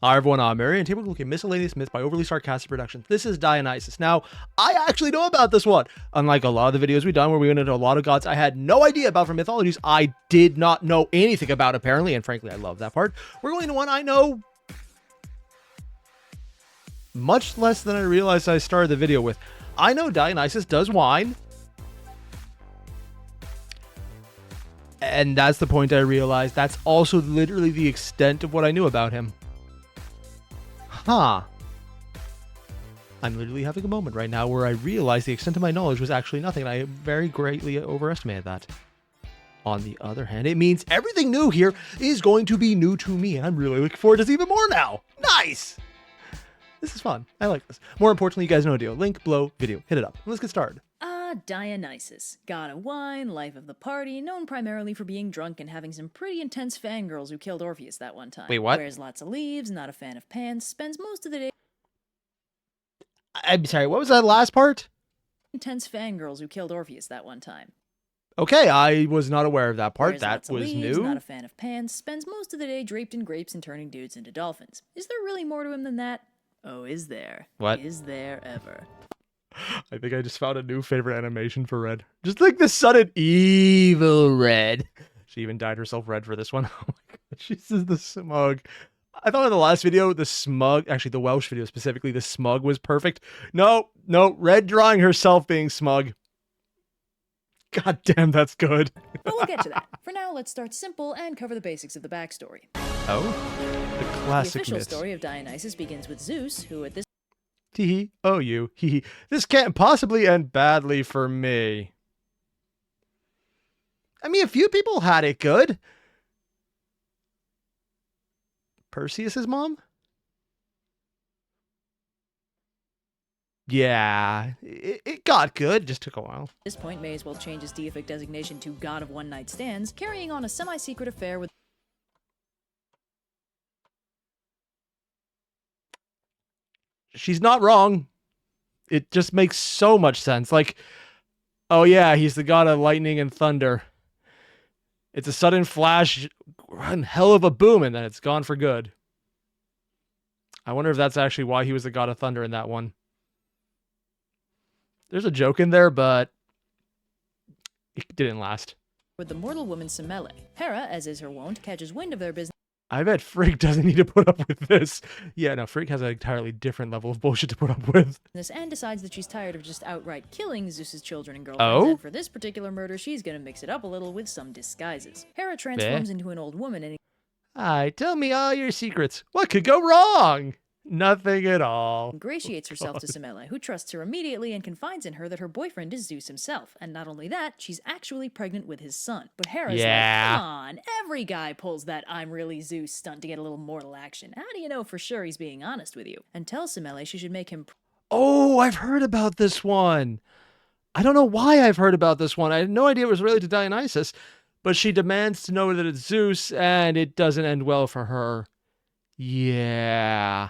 Hi everyone, I'm Airier, and today we're looking at Miscellaneous Myth by Overly Sarcastic Productions. This is Dionysus. Now, I actually know about this one. Unlike a lot of the videos we've done where we went into a lot of gods I had no idea about from mythologies, I did not know anything about apparently, and frankly I love that part. We're going to one I know much less than I realized I started the video with. I know Dionysus does wine. And that's the point I realized. That's also literally the extent of what I knew about him. Huh. I'm literally having a moment right now where I realize the extent of my knowledge was actually nothing, and I very greatly overestimated that. On the other hand, it means everything new here is going to be new to me, and I'm really looking forward to this even more now. Nice! This is fun. I like this. More importantly, you guys know the deal. Link below video. Hit it up. Let's get started. Dionysus, god of wine, life of the party, known primarily for being drunk and having some pretty intense fangirls who killed Orpheus that one time. Wait, what? Wears lots of leaves, not a fan of pants, spends most of the day... I'm sorry, what was that last part? Intense fangirls who killed Orpheus that one time. Okay, I was not aware of that part. Wears That lots of was leaves, new. Not a fan of pants, spends most of the day draped in grapes and turning dudes into dolphins. Is there really more to him than that? Oh, is there? What? Is there ever? I think I just found a new favorite animation for Red. Just like the sudden evil Red. She even dyed herself red for this one. Oh my god, she's just the smug. I thought in the last video, the smug, actually the Welsh video specifically, the smug was perfect. No, Red drawing herself being smug. God damn, that's good. But we'll get to that. For now, let's start simple and cover the basics of the backstory. Oh? The classic The official myths. story of Dionysus begins with Zeus, who at this Tee-hee, oh you, hee-hee. This can't possibly end badly for me. I mean, a few people had it good. Perseus's mom? Yeah, it got good, just took a while. At this point may as well change his deific designation to God of One Night Stands, carrying on a semi-secret affair with... She's not wrong. It just makes so much sense. Like, oh yeah, he's the god of lightning and thunder. It's a sudden flash, one hell of a boom, and then it's gone for good. I wonder if that's actually why he was the god of thunder in that one. There's a joke in there, but it didn't last. with the mortal woman Semele. Hera, as is her wont, catches wind of their business. I bet Frigg doesn't need to put up with this. Yeah, no, Frigg has an entirely different level of bullshit to put up with. And decides that she's tired of just outright killing Zeus's children and girlfriends. Oh? And for this particular murder, she's gonna mix it up a little with some disguises. Hera transforms into an old woman and Aye, tell me all your secrets. What could go wrong? Nothing at all. ingratiates herself to Semele, who trusts her immediately and confides in her that her boyfriend is Zeus himself. And not only that, she's actually pregnant with his son. But Hera's like, come on, every guy pulls that I'm really Zeus stunt to get a little mortal action. How do you know for sure he's being honest with you? And tells Semele she should make him... Oh, I've heard about this one. I don't know why I've heard about this one. I had no idea it was related to Dionysus, but she demands to know that it's Zeus, and it doesn't end well for her. Yeah.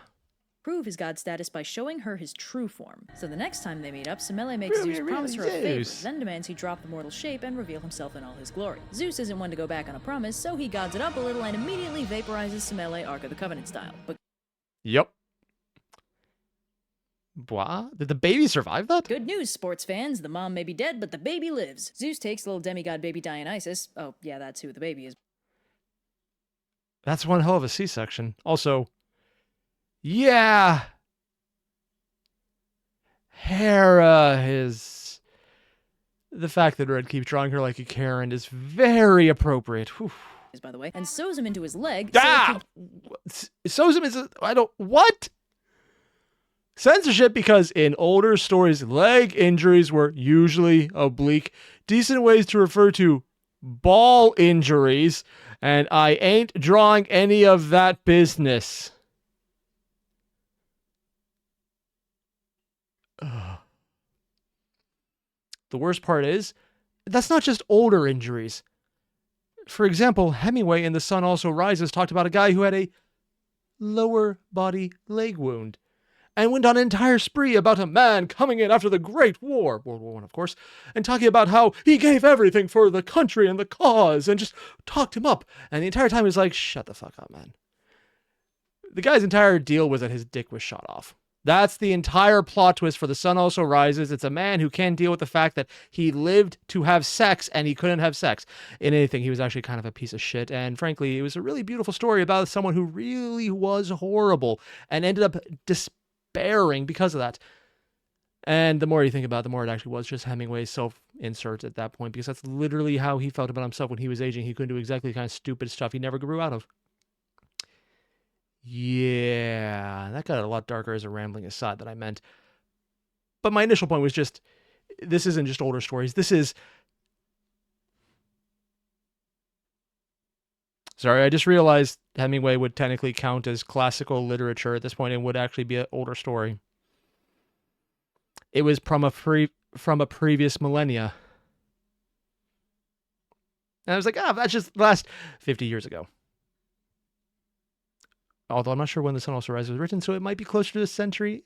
prove his god status by showing her his true form. So the next time they meet up, Semele makes Zeus promise her a favor, then demands he drop the mortal shape and reveal himself in all his glory. Zeus isn't one to go back on a promise, so he gods it up a little and immediately vaporizes Semele Ark of the Covenant style. But Yep. What? Did the baby survive that? good news, sports fans, the mom may be dead, but the baby lives. Zeus takes little demigod baby Dionysus, oh yeah, that's who the baby is. That's one hell of a C-section. Also, yeah. Hera is... The fact that Red keeps drawing her like a Karen is very appropriate. Whew. By the way, and sews him into his leg. Ah! Sews him is... I don't... What? Censorship, because in older stories, leg injuries were usually oblique. Decent ways to refer to ball injuries, and I ain't drawing any of that business. Ugh. The worst part is, that's not just older injuries. For example, Hemingway in The Sun Also Rises talked about a guy who had a lower body leg wound, and went on an entire spree about a man coming in after the Great War, World War I, of course, and talking about how he gave everything for the country and the cause, and just talked him up. And the entire time he was like, shut the fuck up, man. The guy's entire deal was that his dick was shot off. That's the entire plot twist for The Sun Also Rises. It's a man who can't deal with the fact that he lived to have sex and he couldn't have sex. In anything, he was actually kind of a piece of shit. And frankly, it was a really beautiful story about someone who really was horrible and ended up despairing because of that. And the more you think about it, the more it actually was just Hemingway's self-insert at that point, because that's literally how he felt about himself when he was aging. He couldn't do exactly the kind of stupid stuff he never grew out of. Yeah, that got a lot darker as a rambling aside than I meant. But my initial point was just, this isn't just older stories. This is... Sorry, I just realized Hemingway would technically count as classical literature at this point and would actually be an older story. It was from a previous millennia. And I was like, that's just the last 50 years ago. Although I'm not sure when The Sun Also Rises was written, so it might be closer to a century,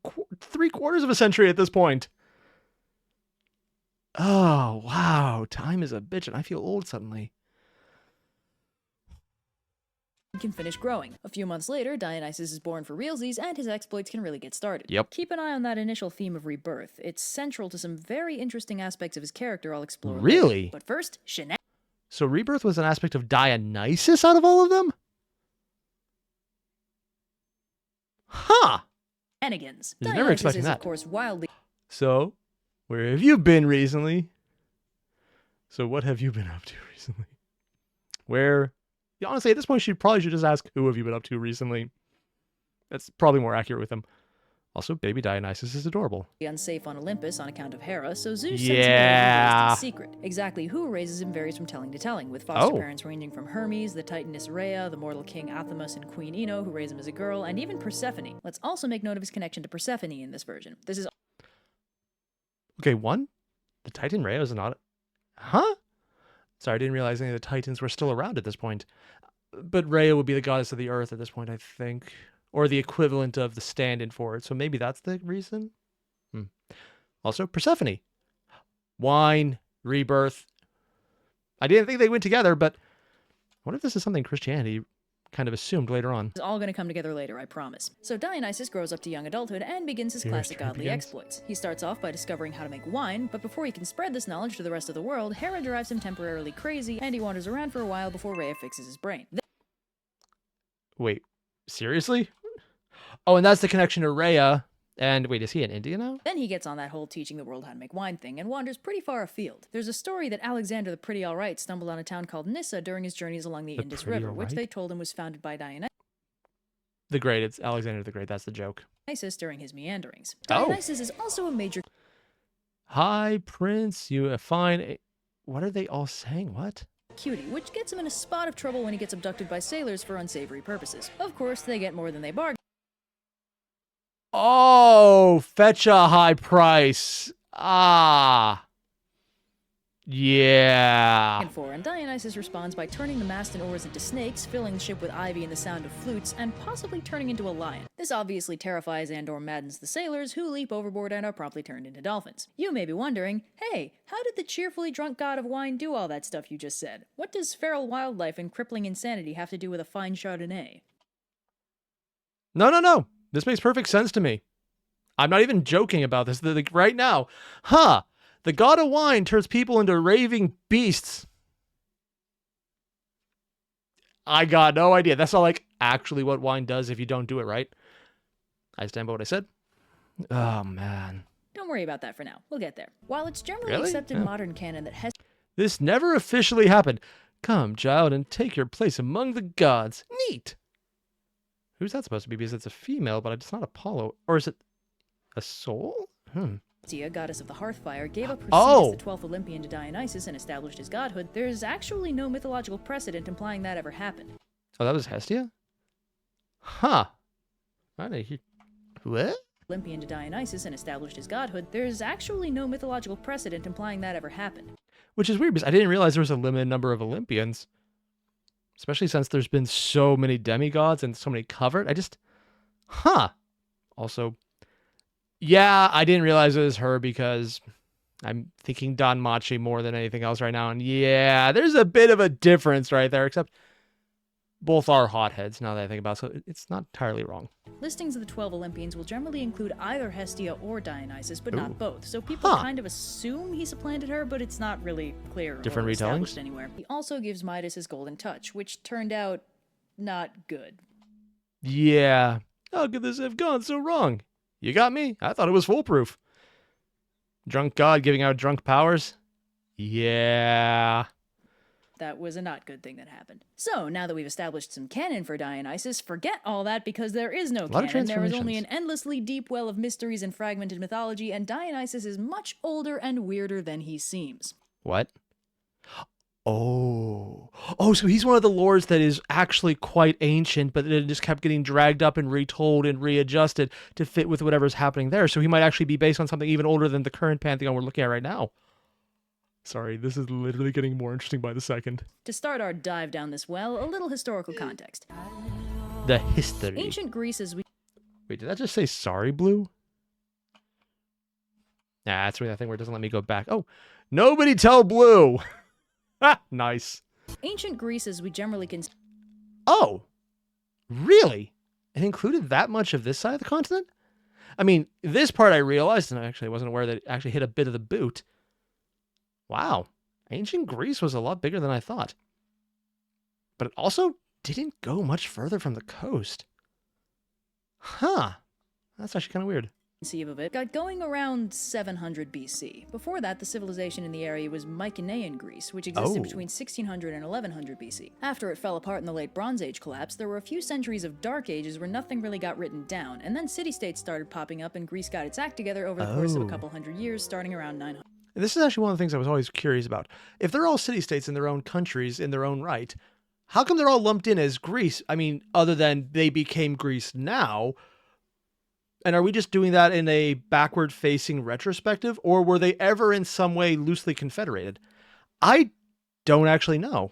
3/4 of a century at this point. Oh, wow. Time is a bitch, and I feel old suddenly. Can finish growing. A few months later, Dionysus is born for realsies, and his exploits can really get started. Yep. Keep an eye on that initial theme of rebirth. It's central to some very interesting aspects of his character I'll explore Really? later. But first, So rebirth was an aspect of Dionysus out of all of them? Huh. shenanigans. I was never expecting is, that. of course, wildly... So, where have you been recently? So what have you been up to recently? Where... Yeah, honestly, at this point, she probably should just ask, who have you been up to recently? That's probably more accurate with him. Also, baby Dionysus is adorable. Unsafe on Olympus on account of Hera, so Zeus sends Yeah. him to in secret. Exactly who raises him varies from telling to telling, with foster parents ranging from Hermes, the titaness Rhea, the mortal king Athamas, and Queen Ino, who raise him as a girl, and even Persephone. Let's also make note of his connection to Persephone in this version. This is... Okay, one? The Titan Rhea is not... Huh? Sorry, I didn't realize any of the Titans were still around at this point. But Rhea would be the goddess of the earth at this point, I think. Or the equivalent of the stand-in for it. So maybe that's the reason? Also, Persephone. Wine, rebirth. I didn't think they went together, but what if this is something Christianity kind of assumed later on? It's all going to come together later, I promise. So Dionysus grows up to young adulthood and begins his classic godly exploits. He starts off by discovering how to make wine, but before he can spread this knowledge to the rest of the world, Hera drives him temporarily crazy, and he wanders around for a while before Rhea fixes his brain. Wait, seriously? Oh, and that's the connection to Rhea. And wait, is he in India now? Then he gets on that whole teaching the world how to make wine thing and wanders pretty far afield. There's a story that Alexander the Pretty Alright stumbled on a town called Nyssa during his journeys along the Indus River, which they told him was founded by Dionysus. The Great, it's Alexander the Great, that's the joke. During his meanderings. Dionysus is also a major... Hi, Prince, you are fine... What are they all saying? What? Cutie, which gets him in a spot of trouble when he gets abducted by sailors for unsavory purposes. Of course, they get more than they bargained. Oh, fetch a high price. Ah. Yeah. And Dionysus responds by turning the mast and oars into snakes, filling the ship with ivy and the sound of flutes, and possibly turning into a lion. This obviously terrifies and/or maddens the sailors, who leap overboard and are promptly turned into dolphins. You may be wondering, hey, how did the cheerfully drunk god of wine do all that stuff you just said? What does feral wildlife and crippling insanity have to do with a fine Chardonnay? No. This makes perfect sense to me. I'm not even joking about this. Right now. Huh. The god of wine turns people into raving beasts. I got no idea. That's not like actually what wine does if you don't do it right. I stand by what I said. Oh, man. Don't worry about that for now. We'll get there. While it's generally accepted modern canon that this never officially happened. Come, child, and take your place among the gods. Neat. Who's that supposed to be? Because it's a female, but it's not Apollo. Or is it a soul? Hestia, goddess of the hearthfire, gave up her seat as the 12th Olympian to Dionysus and established his godhood. There is actually no mythological precedent implying that ever happened. Oh, that was Hestia? Huh. What? Olympian to Dionysus and established his godhood. There is actually no mythological precedent implying that ever happened. Which is weird, because I didn't realize there was a limited number of Olympians. Especially since there's been so many demigods and so many covered. Also, yeah, I didn't realize it was her because I'm thinking Don Machi more than anything else right now. And yeah, there's a bit of a difference right there, except Both are hotheads, now that I think about it, so it's not entirely wrong. Listings of the 12 Olympians will generally include either Hestia or Dionysus, but Ooh. not both. So people kind of assume he supplanted her, but it's not really clear Different or retellings? established anywhere. He also gives Midas his golden touch, which turned out not good. Yeah. How could this have gone so wrong? You got me? I thought it was foolproof. Drunk god giving out drunk powers? Yeah. That was a not good thing that happened. So, now that we've established some canon for Dionysus, forget all that because there is no canon. There is only an endlessly deep well of mysteries and fragmented mythology, and Dionysus is much older and weirder than he seems. What? Oh, so he's one of the lores that is actually quite ancient, but it just kept getting dragged up and retold and readjusted to fit with whatever's happening there. So he might actually be based on something even older than the current pantheon we're looking at right now. Sorry, this is literally getting more interesting by the second. To start our dive down this well, a little historical context. The history. Ancient Greece as we... Wait, did that just say sorry, Blue? Nah, that's that thing where it doesn't let me go back. Oh, nobody tell Blue! Nice. Ancient Greece as we generally consider... Oh, really? It included that much of this side of the continent? I mean, this part I realized, and I actually wasn't aware that it actually hit a bit of the boot. Wow, ancient Greece was a lot bigger than I thought. But it also didn't go much further from the coast. Huh, that's actually kind of weird. Conceive of it, got going around 700 BC. Before that, the civilization in the area was Mycenaean Greece, which existed between 1600 and 1100 BC. After it fell apart in the late Bronze Age collapse, there were a few centuries of Dark Ages where nothing really got written down, and then city-states started popping up and Greece got its act together over the course of a couple hundred years, starting around 900. And this is actually one of the things I was always curious about. If they're all city-states in their own countries, in their own right, how come they're all lumped in as Greece? I mean, other than they became Greece now. And are we just doing that in a backward-facing retrospective? Or were they ever in some way loosely confederated? I don't actually know.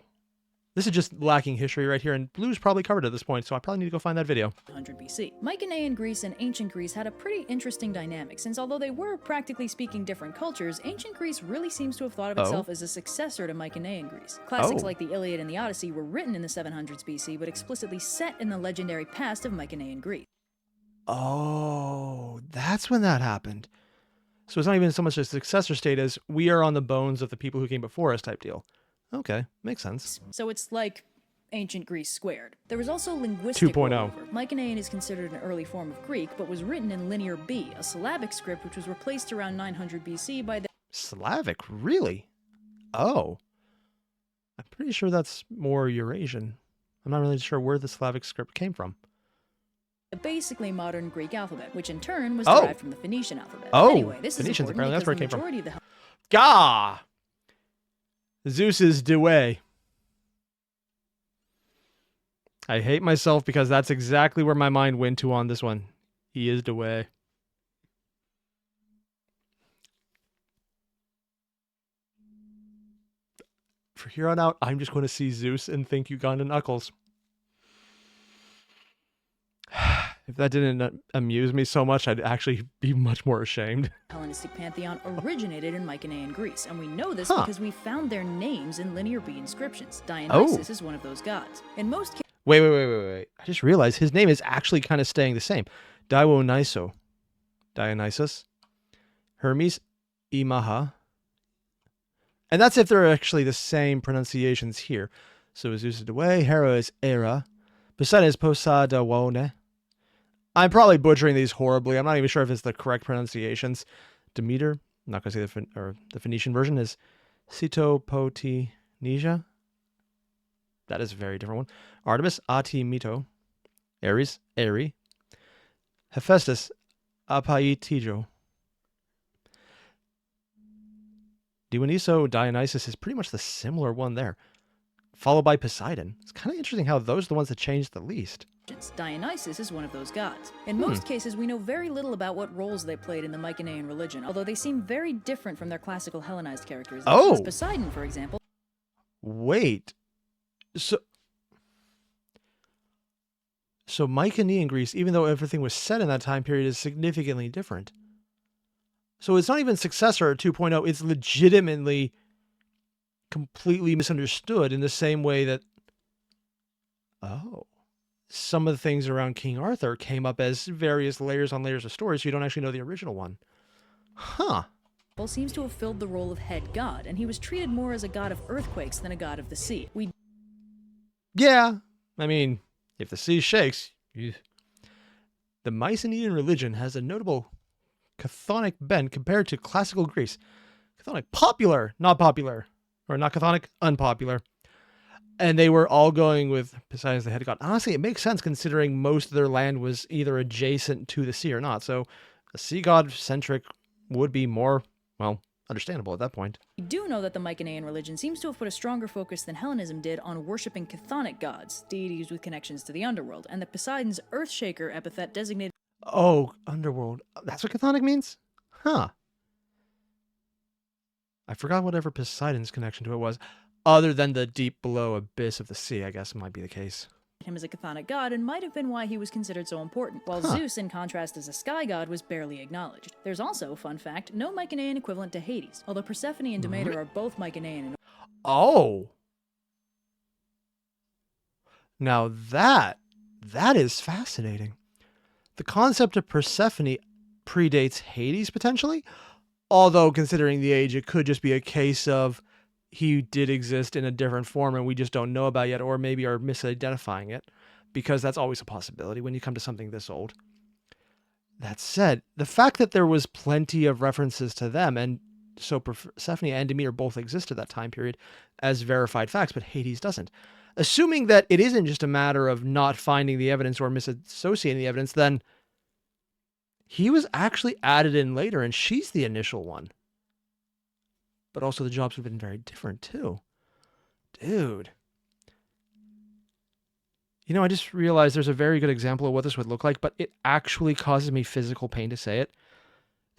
This is just lacking history right here, and Blue's probably covered at this point, so I probably need to go find that video. 100 BC. Mycenaean Greece and ancient Greece had a pretty interesting dynamic, since although they were practically speaking different cultures, ancient Greece really seems to have thought of itself as a successor to Mycenaean Greece. Classics like the Iliad and the Odyssey were written in the 700s BC, but explicitly set in the legendary past of Mycenaean Greece. Oh, that's when that happened. So it's not even so much a successor state as we are on the bones of the people who came before us type deal. Okay, makes sense. So it's like ancient Greece squared. There was also linguistic 2.0. rollover. Mycenaean is considered an early form of Greek, but was written in Linear B, a syllabic script which was replaced around 900 BC by the... Slavic? Really? Oh. I'm pretty sure that's more Eurasian. I'm not really sure where the Slavic script came from. basically modern Greek alphabet, which in turn was derived from the Phoenician alphabet. Oh, anyway, this Phoenicians, is apparently that's where it came from. of the Gah! Zeus is Dewey. I hate myself because that's exactly where my mind went to on this one. He is Dewey. For here on out, I'm just going to see Zeus and think Uganda Knuckles. If that didn't amuse me so much, I'd actually be much more ashamed. Hellenistic pantheon originated in Mycenaean Greece, and we know this because we found their names in Linear B inscriptions. Dionysus is one of those gods. In most cases... Wait. I just realized his name is actually kind of staying the same. Dionysus. Hermes Imaha. And that's if they're actually the same pronunciations here. So Zeus is Dewey, Hera is Era, Poseidon is Posadawone. I'm probably butchering these horribly. I'm not even sure if it's the correct pronunciations. Demeter, I'm not going to say the Phoenician version is Sitopotinesia. That is a very different one. Artemis, Atimito. Ares, Airi. Hephaestus, Apaitijo. Dionysus is pretty much the similar one there, followed by Poseidon. It's kind of interesting how those are the ones that changed the least. Dionysus is one of those gods. In most cases, we know very little about what roles they played in the Mycenaean religion, although they seem very different from their classical Hellenized characters. Poseidon, for example. Wait. So Mycenaean Greece, even though everything was set in that time period, is significantly different. So it's not even successor 2.0. It's legitimately completely misunderstood in the same way that Oh. Some of the things around King Arthur came up as various layers on layers of stories, so you don't actually know the original one. Huh. Seems to have filled the role of head god, and he was treated more as a god of earthquakes than a god of the sea. Yeah. I mean, if the sea shakes, The Mycenaean religion has a notable chthonic bend compared to classical Greece. Chthonic, popular, not popular. Or not chthonic, unpopular. And they were all going with Poseidon as the head god. Honestly, it makes sense considering most of their land was either adjacent to the sea or not. So a sea god-centric would be more, well, understandable at that point. We do know that the Mycenaean religion seems to have put a stronger focus than Hellenism did on worshipping chthonic gods, deities with connections to the underworld, and that Poseidon's Earthshaker epithet designated... Oh, underworld. That's what chthonic means? Huh. I forgot whatever Poseidon's connection to it was, other than the deep below abyss of the sea, I guess might be the case. Him as a chthonic god, and might have been why he was considered so important, while Zeus, in contrast as a sky god, was barely acknowledged. There's also, fun fact, no Mycenaean equivalent to Hades, although Persephone and Demeter are both Mycenaean. Oh! Now that is fascinating. The concept of Persephone predates Hades, potentially, although considering the age, it could just be a case of he did exist in a different form and we just don't know about yet, or maybe are misidentifying it, because that's always a possibility when you come to something this old. That said, the fact that there was plenty of references to them, and so Persephone and Demeter both exist at that time period as verified facts, but Hades doesn't. Assuming that it isn't just a matter of not finding the evidence or misassociating the evidence, then he was actually added in later and she's the initial one. But also the jobs would have been very different too. Dude. You know, I just realized there's a very good example of what this would look like, but it actually causes me physical pain to say it.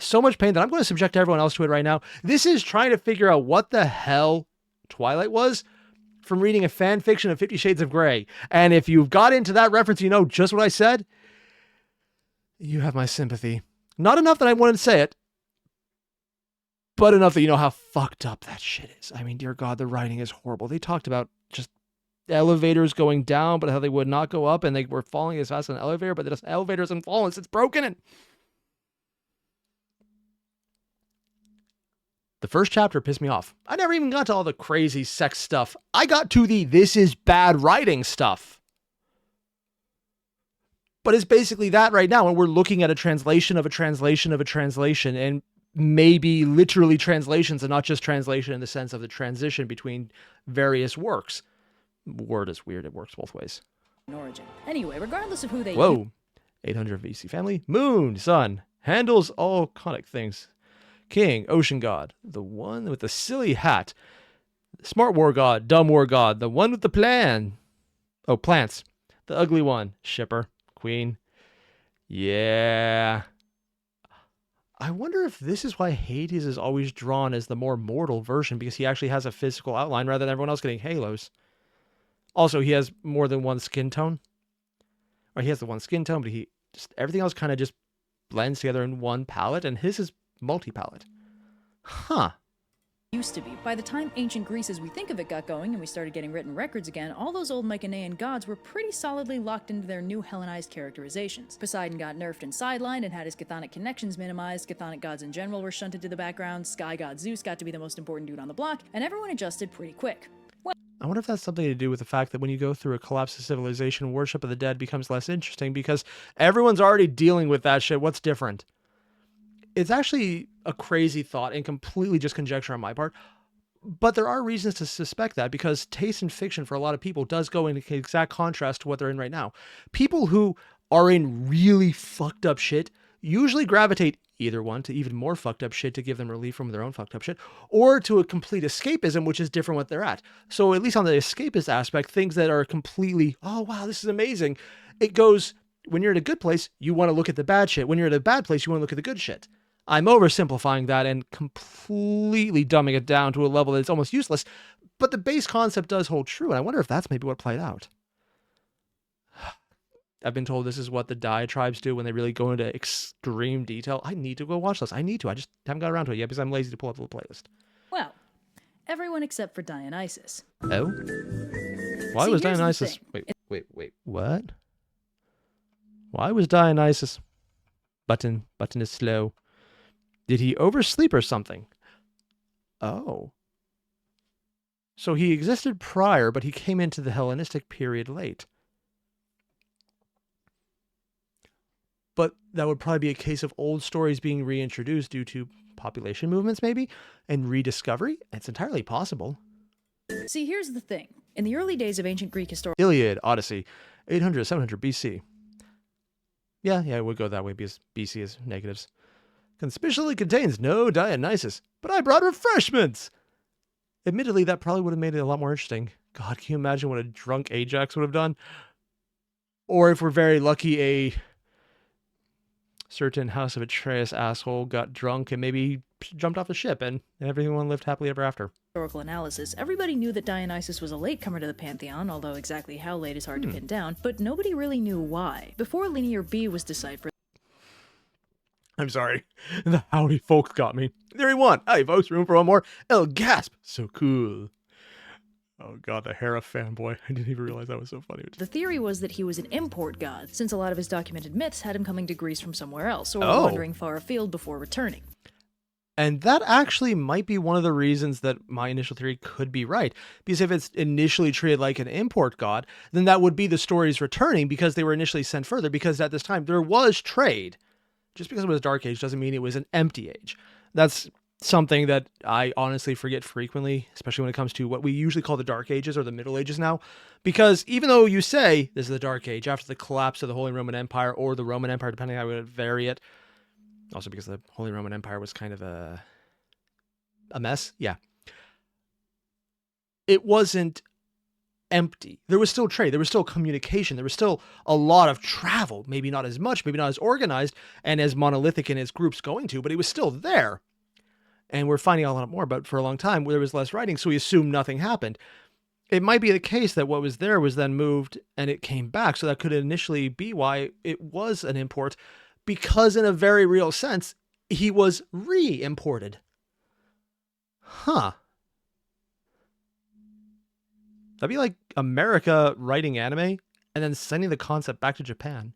So much pain that I'm going to subject everyone else to it right now. This is trying to figure out what the hell Twilight was from reading a fan fiction of 50 Shades of Grey. And if you've got into that reference, you know just what I said. You have my sympathy. Not enough that I wanted to say it, but enough that you know how fucked up that shit is. I mean, dear God, the writing is horrible. They talked about just elevators going down, but how they would not go up, and they were falling as fast as an elevator, but the elevator isn't falling, it's broken. And the first chapter pissed me off. I never even got to all the crazy sex stuff. I got to the this is bad writing stuff. But it's basically that right now, and we're looking at a translation of a translation of a translation, and maybe literally translations and not just translation in the sense of the transition between various works. Word is weird. It works both ways. Origin. Anyway, regardless of who they... Whoa. 800 VC family. Moon, sun. Handles all conic things. King, ocean god. The one with the silly hat. Smart war god. Dumb war god. The one with the plan. Oh, plants. The ugly one. Shipper. Queen. Yeah. I wonder if this is why Hades is always drawn as the more mortal version, because he actually has a physical outline rather than everyone else getting halos. Also, he has more than one skin tone. Or he has the one skin tone, but everything else kind of just blends together in one palette, and his is multi-palette. Huh. Used to be. By the time ancient Greece as we think of it got going and we started getting written records again, all those old Mycenaean gods were pretty solidly locked into their new Hellenized characterizations. Poseidon got nerfed and sidelined and had his chthonic connections minimized, chthonic gods in general were shunted to the background, sky god Zeus got to be the most important dude on the block, and everyone adjusted pretty quick. I wonder if that's something to do with the fact that when you go through a collapse of civilization, worship of the dead becomes less interesting because everyone's already dealing with that shit. What's different? It's actually a crazy thought and completely just conjecture on my part, but there are reasons to suspect that because taste in fiction for a lot of people does go in exact contrast to what they're in right now. People who are in really fucked up shit usually gravitate either one to even more fucked up shit to give them relief from their own fucked up shit, or to a complete escapism, which is different what they're at. So at least on the escapist aspect, things that are completely, oh wow, this is amazing. It goes, when you're in a good place, you want to look at the bad shit. When you're in a bad place, you want to look at the good shit. I'm oversimplifying that and completely dumbing it down to a level that's almost useless, but the base concept does hold true, and I wonder if that's maybe what played out. I've been told this is what the diatribes do when they really go into extreme detail. I need to go watch this. I need to. I just haven't got around to it yet because I'm lazy to pull up the playlist. Well, everyone except for Dionysus. Oh? Why was Dionysus... Wait. Wait. What? Why was Dionysus... Button is slow. Did he oversleep or something? Oh. So he existed prior, but he came into the Hellenistic period late. But that would probably be a case of old stories being reintroduced due to population movements, maybe, and rediscovery. It's entirely possible. See, here's the thing. In the early days of ancient Greek historical... Iliad, Odyssey, 800, 700 BC. Yeah, it would go that way because BC is negatives. Conspicuously contains no Dionysus, but I brought refreshments! Admittedly, that probably would have made it a lot more interesting. God, can you imagine what a drunk Ajax would have done? Or if we're very lucky, a certain House of Atreus asshole got drunk and maybe jumped off the ship and everyone lived happily ever after. Historical analysis, everybody knew that Dionysus was a latecomer to the pantheon, although exactly how late is hard to pin down, but nobody really knew why. Before Linear B was deciphered... I'm sorry. The howdy folk got me. Theory 1. Hey folks, room for one more. El gasp. So cool. Oh god, the Hera fanboy. I didn't even realize that was so funny. The theory was that he was an import god, since a lot of his documented myths had him coming to Greece from somewhere else, or wandering far afield before returning. And that actually might be one of the reasons that my initial theory could be right. Because if it's initially treated like an import god, then that would be the stories returning because they were initially sent further, because at this time there was trade. Just because it was a dark age doesn't mean it was an empty age. That's something that I honestly forget frequently, especially when it comes to what we usually call the Dark Ages or the Middle Ages now. Because even though you say this is the Dark Age after the collapse of the Holy Roman Empire or the Roman Empire, depending on how we would vary it, also because the Holy Roman Empire was kind of a mess, yeah. It wasn't empty. There was still trade, there was still communication, there was still a lot of travel, maybe not as much, maybe not as organized and as monolithic in its groups going to, but it was still there. And we're finding out a lot more, but for a long time there was less writing, so we assumed nothing happened. It might be the case that what was there was then moved and it came back, so that could initially be why it was an import, because in a very real sense, he was re-imported. Huh. That'd be like America writing anime and then sending the concept back to Japan.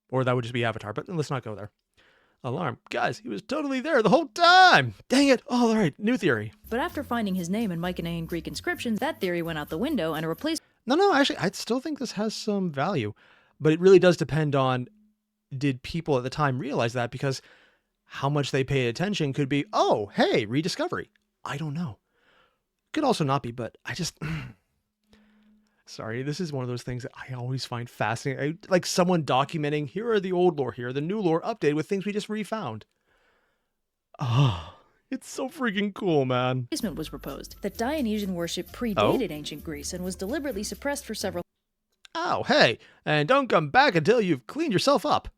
Or that would just be Avatar, but let's not go there. Alarm. Guys, he was totally there the whole time! Dang it! Oh, all right, new theory. But after finding his name in Mycenaean Greek inscriptions, that theory went out the window and a replacement... No, actually, I still think this has some value. But it really does depend on, did people at the time realize that? Because how much they paid attention could be, oh, hey, rediscovery. I don't know. Could also not be, but I just... Sorry, this is one of those things that I always find fascinating. Like someone documenting, here are the old lore, here are the new lore updated with things we just refound. Oh, it's so freaking cool, man. Replacement was proposed, that Dionysian worship predated ancient Greece and was deliberately suppressed for several... Oh, hey, and don't come back until you've cleaned yourself up.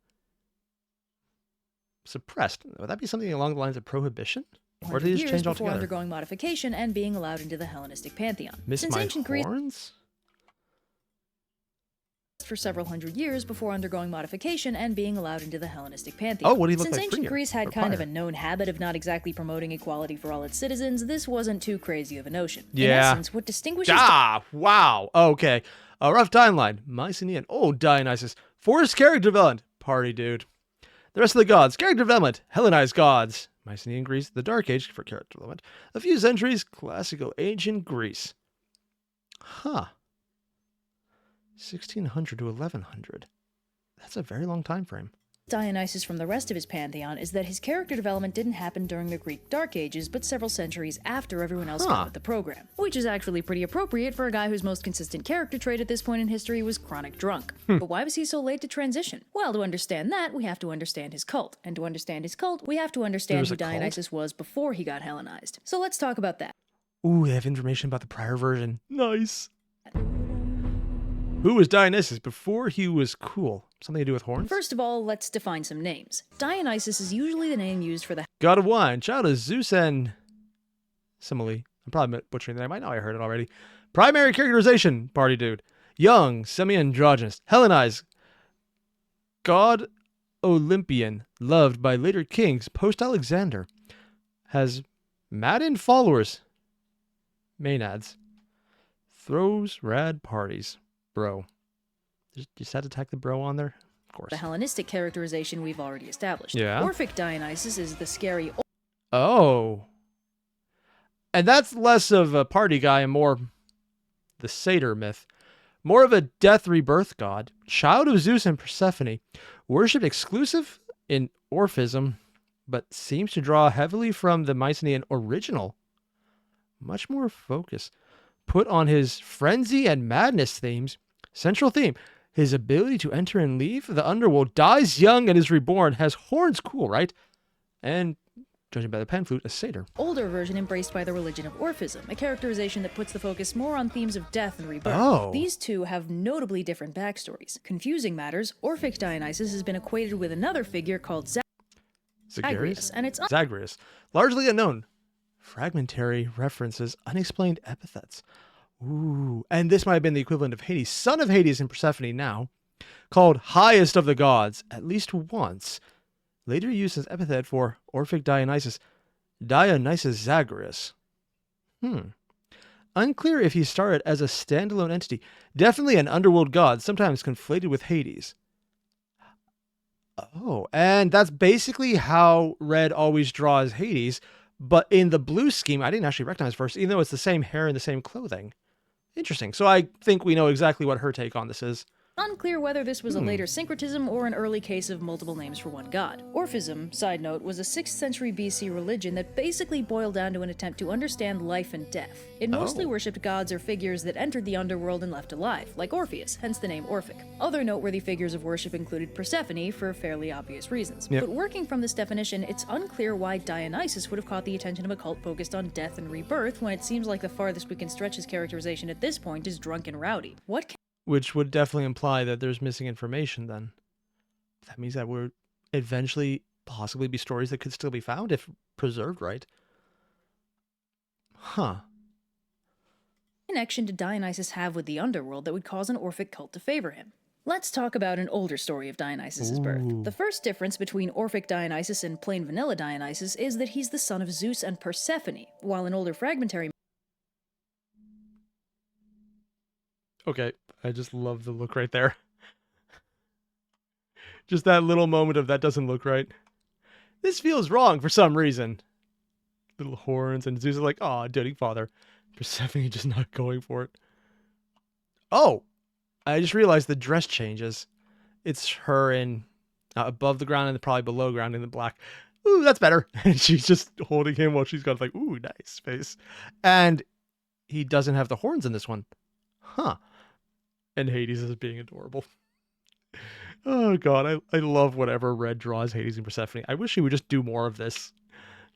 Suppressed. Would that be something along the lines of prohibition? Or did they just change altogether? Undergoing modification and being allowed into the Hellenistic pantheon. Miss Since my ancient horns? For several hundred years before undergoing modification and being allowed into the Hellenistic pantheon. Oh, what do you look Since like? ancient Greece had kind of a known habit of not exactly promoting equality for all its citizens, this wasn't too crazy of a notion. Yeah. In essence, what distinguishes... Wow. Okay. A rough timeline. Mycenaean. Old Dionysus. Forced character development. Party dude. The rest of the gods. Character development. Hellenized gods. Mycenaean Greece. The Dark Age for character development. A few centuries. Classical ancient Greece. Huh. 1600 to 1100. That's a very long time frame. Dionysus from the rest of his pantheon is that his character development didn't happen during the Greek Dark Ages, but several centuries after everyone else got with the program. Which is actually pretty appropriate for a guy whose most consistent character trait at this point in history was chronic drunk. But why was he so late to transition? Well, to understand that, we have to understand his cult. And to understand his cult, we have to understand who Dionysus was before he got Hellenized. So let's talk about that. Ooh, they have information about the prior version. Nice. Who was Dionysus before he was cool? Something to do with horns? First of all, let's define some names. Dionysus is usually the name used for the god of wine, child of Zeus and... Simile. I'm probably butchering that. I might know I heard it already. Primary characterization, party dude. Young, semi-androgynous, Hellenized, god Olympian, loved by later kings post-Alexander. Has Madden followers. Maenads. throws rad parties. Bro. Just had to tack the bro on there? Of course. The Hellenistic characterization we've already established. Yeah. Orphic Dionysus is the scary... Oh. And that's less of a party guy and more the satyr myth. More of a death rebirth god, child of Zeus and Persephone, worshipped exclusive in Orphism, but seems to draw heavily from the Mycenaean original. Much more focus put on his frenzy and madness themes. Central theme, his ability to enter and leave the underworld, dies young and is reborn, has horns, cool, right? And judging by the pan flute, a satyr. Older version embraced by the religion of Orphism, a characterization that puts the focus more on themes of death and rebirth. Oh. These two have notably different backstories. Confusing matters, Orphic Dionysus has been equated with another figure called Zagreus, and it's Zagreus, largely unknown. Fragmentary references, unexplained epithets. Ooh, and this might have been the equivalent of Hades, son of Hades and Persephone now, called highest of the gods, at least once. Later used as epithet for Orphic Dionysus, Dionysus Zagreus. Unclear if he started as a standalone entity. Definitely an underworld god, sometimes conflated with Hades. Oh, and that's basically how Red always draws Hades, but in the blue scheme, I didn't actually recognize first, even though it's the same hair and the same clothing. Interesting. So I think we know exactly what her take on this is. unclear whether this was a later syncretism or an early case of multiple names for one god. Orphism, side note, was a 6th century BC religion that basically boiled down to an attempt to understand life and death. It mostly worshipped gods or figures that entered the underworld and left alive, like Orpheus, hence the name Orphic. Other noteworthy figures of worship included Persephone for fairly obvious reasons. But working from this definition, it's unclear why Dionysus would have caught the attention of a cult focused on death and rebirth when it seems like the farthest we can stretch his characterization at this point is drunk and rowdy. Which would definitely imply that there's missing information then. That means that would eventually possibly be stories that could still be found if preserved right. Huh. Connection did Dionysus have with the underworld that would cause an Orphic cult to favor him? Let's talk about an older story of Dionysus' birth. The first difference between Orphic Dionysus and plain vanilla Dionysus is that he's the son of Zeus and Persephone, while an older fragmentary... Okay, I just love the look right there. Just that little moment of that doesn't look right. This feels wrong for some reason. Little horns, and Zeus is like, aw, doting father. Persephone just not going for it. Oh! I just realized the dress changes. It's her in above the ground and probably below ground in the black. Ooh, that's better. And she's just holding him while she's got like, ooh, nice face. And he doesn't have the horns in this one. Huh. And Hades is being adorable. Oh god, I love whatever Red draws Hades and Persephone. I wish he would just do more of this.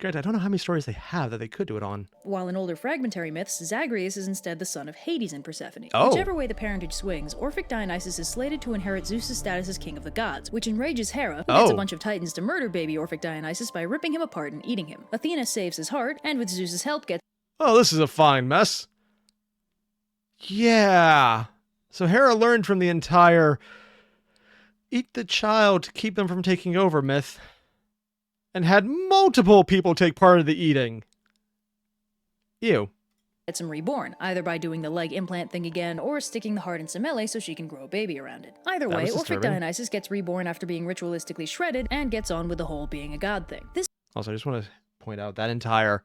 Granted, I don't know how many stories they have that they could do it on. While in older fragmentary myths, Zagreus is instead the son of Hades and Persephone. Oh. Whichever way the parentage swings, Orphic Dionysus is slated to inherit Zeus' status as king of the gods, which enrages Hera, who gets a bunch of titans to murder baby Orphic Dionysus by ripping him apart and eating him. Athena saves his heart, and with Zeus' help gets... Oh, this is a fine mess. Yeah. So Hera learned from the entire eat the child to keep them from taking over myth, and had multiple people take part of the eating. Ew. Gets him reborn, either by doing the leg implant thing again, or sticking the heart in Semele so she can grow a baby around it. Either way, Orphic Dionysus gets reborn after being ritualistically shredded, and gets on with the whole being a god thing. Also, I just want to point out that entire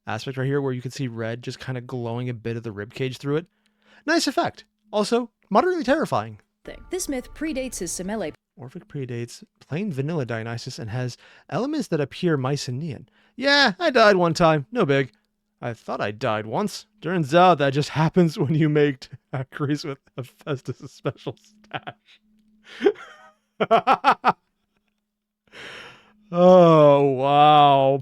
aspect right here where you can see Red just kind of glowing a bit of the ribcage through it. Nice effect. Also, moderately terrifying. This myth predates his Semele. Orphic predates plain vanilla Dionysus and has elements that appear Mycenaean. Yeah, I died one time. No big. I thought I died once. Turns out that just happens when you make daiquiris with Hephaestus' special stash. Oh, wow.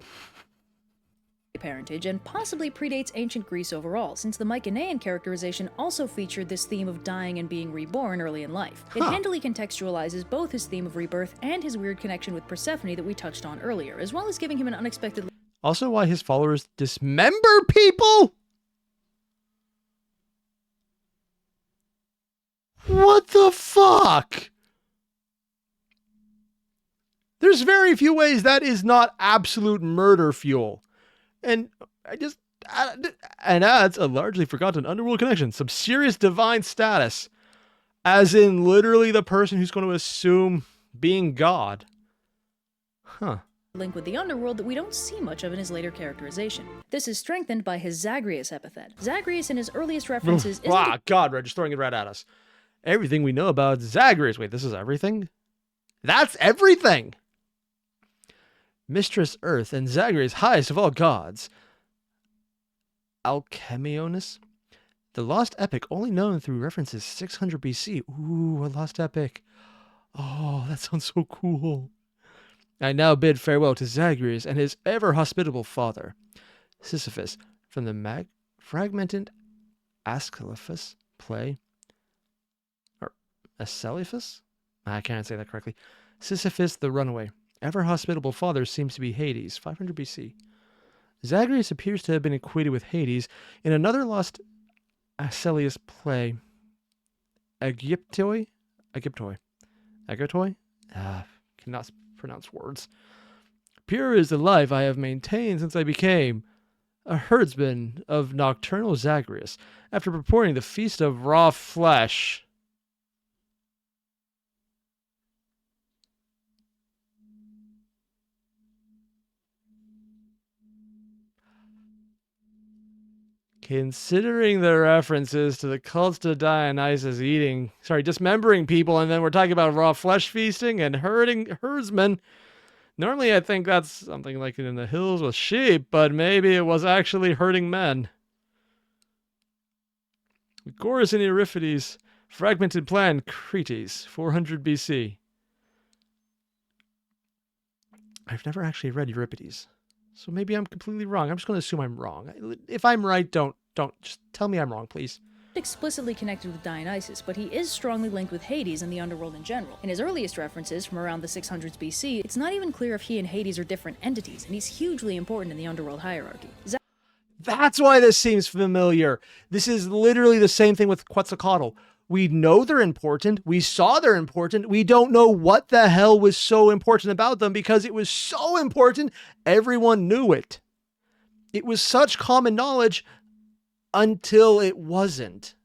Parentage and possibly predates ancient Greece overall, since the Mycenaean characterization also featured this theme of dying and being reborn early in life. It handily contextualizes both his theme of rebirth and his weird connection with Persephone that we touched on earlier, as well as giving him an unexpected... Also why his followers dismember people? What the fuck? There's very few ways that is not absolute murder fuel. And and adds a largely forgotten underworld connection, some serious divine status, as in literally the person who's going to assume being God. Huh. Link with the underworld that we don't see much of in his later characterization. This is strengthened by his Zagreus epithet. Zagreus in his earliest references isn't God, Red, just throwing it right at us. Everything we know about Zagreus. Wait, this is everything? That's everything! Mistress Earth and Zagreus, highest of all gods. Alchemionus? The lost epic only known through references 600 BC. Ooh, a lost epic. Oh, that sounds so cool. I now bid farewell to Zagreus and his ever-hospitable father, Sisyphus, from the fragmented Asclepius play. Or Asclepius? I can't say that correctly. Sisyphus the runaway. Ever-hospitable father seems to be Hades, 500 BC. Zagreus appears to have been equated with Hades in another lost Asclepius play, Egyptoi? Cannot pronounce words. Pure is the life I have maintained since I became a herdsman of nocturnal Zagreus, after purporting the feast of raw flesh. Considering the references to the cult of Dionysus dismembering people, and then we're talking about raw flesh feasting and herdsmen. Normally I think that's something like in the hills with sheep, but maybe it was actually herding men. Chorus in Euripides, fragmented plan, Cretes, 400 BC. I've never actually read Euripides, so maybe I'm completely wrong. I'm just going to assume I'm wrong. If I'm right, don't just tell me I'm wrong, please. Explicitly connected with Dionysus, but he is strongly linked with Hades and the underworld in general. In his earliest references, from around the 600s BC, it's not even clear if he and Hades are different entities, and he's hugely important in the underworld hierarchy. That's why this seems familiar. This is literally the same thing with Quetzalcoatl. We know they're important. We saw they're important. We don't know what the hell was so important about them, because it was so important, everyone knew it. It was such common knowledge until it wasn't.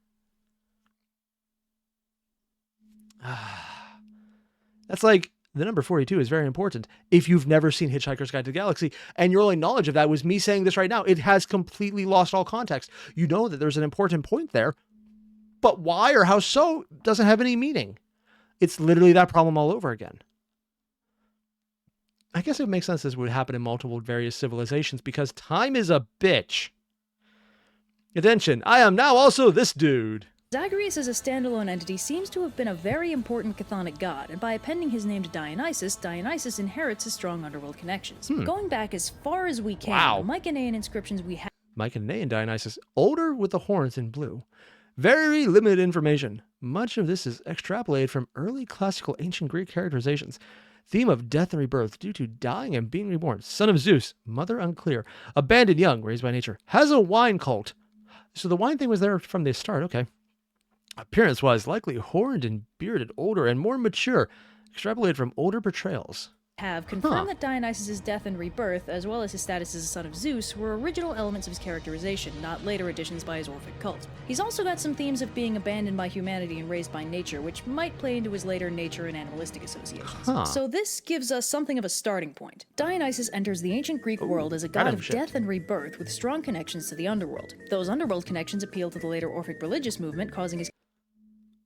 That's like, the number 42 is very important. If you've never seen Hitchhiker's Guide to the Galaxy, and your only knowledge of that was me saying this right now, it has completely lost all context. You know that there's an important point there, but why or how so doesn't have any meaning. It's literally that problem all over again. I guess it makes sense this would happen in multiple various civilizations, because time is a bitch. Attention, I am now also this dude. Zagreus as a standalone entity seems to have been a very important chthonic god, and by appending his name to Dionysus, Dionysus inherits his strong underworld connections. Going back as far as we can, the Mycenaean inscriptions we have... Mycenaean Dionysus, older with the horns in blue. Very limited information. Much of this is extrapolated from early classical ancient Greek characterizations. Theme of death and rebirth due to dying and being reborn. Son of Zeus, mother unclear. Abandoned young, raised by nature. Has a wine cult. So the wine thing was there from the start, okay. Appearance-wise, likely horned and bearded, older and more mature. Extrapolated from older portrayals. Have confirmed that Dionysus' death and rebirth, as well as his status as a son of Zeus, were original elements of his characterization, not later additions by his Orphic cult. He's also got some themes of being abandoned by humanity and raised by nature, which might play into his later nature and animalistic associations. So this gives us something of a starting point. Dionysus enters the ancient Greek world as a god of death and rebirth with strong connections to the underworld. Those underworld connections appeal to the later Orphic religious movement, causing his...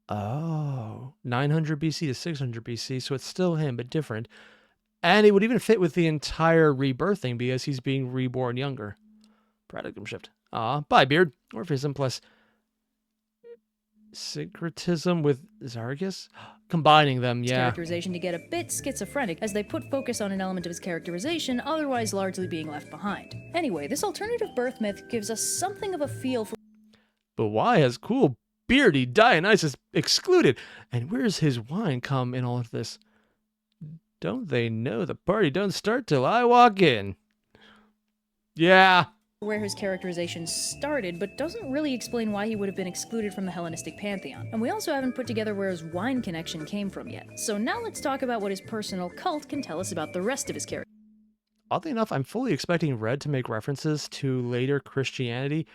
900 BC to 600 BC, so it's still him, but different. And it would even fit with the entire rebirthing, because he's being reborn younger. Paradigm shift. Bye, Beard. Orphism plus syncretism with Zargus? Combining them, yeah. Characterization to get a bit schizophrenic, as they put focus on an element of his characterization, otherwise largely being left behind. Anyway, this alternative birth myth gives us something of a feel for... But why has cool beardy Dionysus excluded? And where's his wine come in all of this? Don't they know the party don't start till I walk in? Yeah. Where his characterization started, but doesn't really explain why he would have been excluded from the Hellenistic pantheon. And we also haven't put together where his wine connection came from yet. So now let's talk about what his personal cult can tell us about the rest of his character. oddly enough, I'm fully expecting Red to make references to later Christianity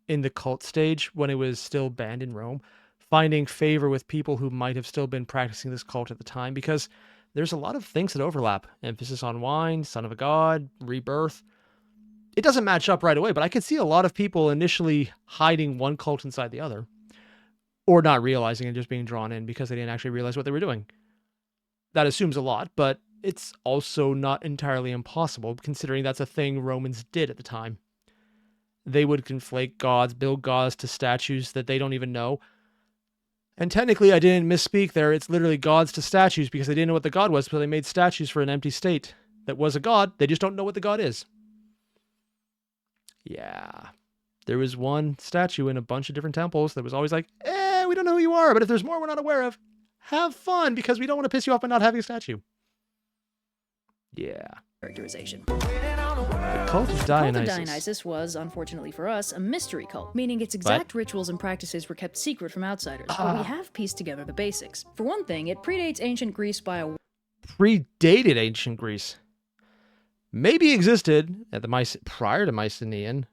in the cult stage when it was still banned in Rome, finding favor with people who might have still been practicing this cult at the time, because there's a lot of things that overlap. Emphasis on wine, son of a god, rebirth. It doesn't match up right away, but I could see a lot of people initially hiding one cult inside the other, or not realizing and just being drawn in because they didn't actually realize what they were doing. That assumes a lot, but it's also not entirely impossible, considering that's a thing Romans did at the time. They would conflate gods, build gods to statues that they don't even know. And technically, I didn't misspeak there. It's literally gods to statues because they didn't know what the god was, so they made statues for an empty state that was a god. They just don't know what the god is. Yeah. There was one statue in a bunch of different temples that was always like, we don't know who you are, but if there's more we're not aware of, have fun because we don't want to piss you off by not having a statue. Yeah. Characterization. The cult of The cult Dionysus. of Dionysus was, unfortunately for us, a mystery cult, meaning its exact rituals and practices were kept secret from outsiders, but we have pieced together the basics. For one thing, it predates ancient Greece by a... Predated ancient Greece. Maybe existed at the prior to Mycenaean.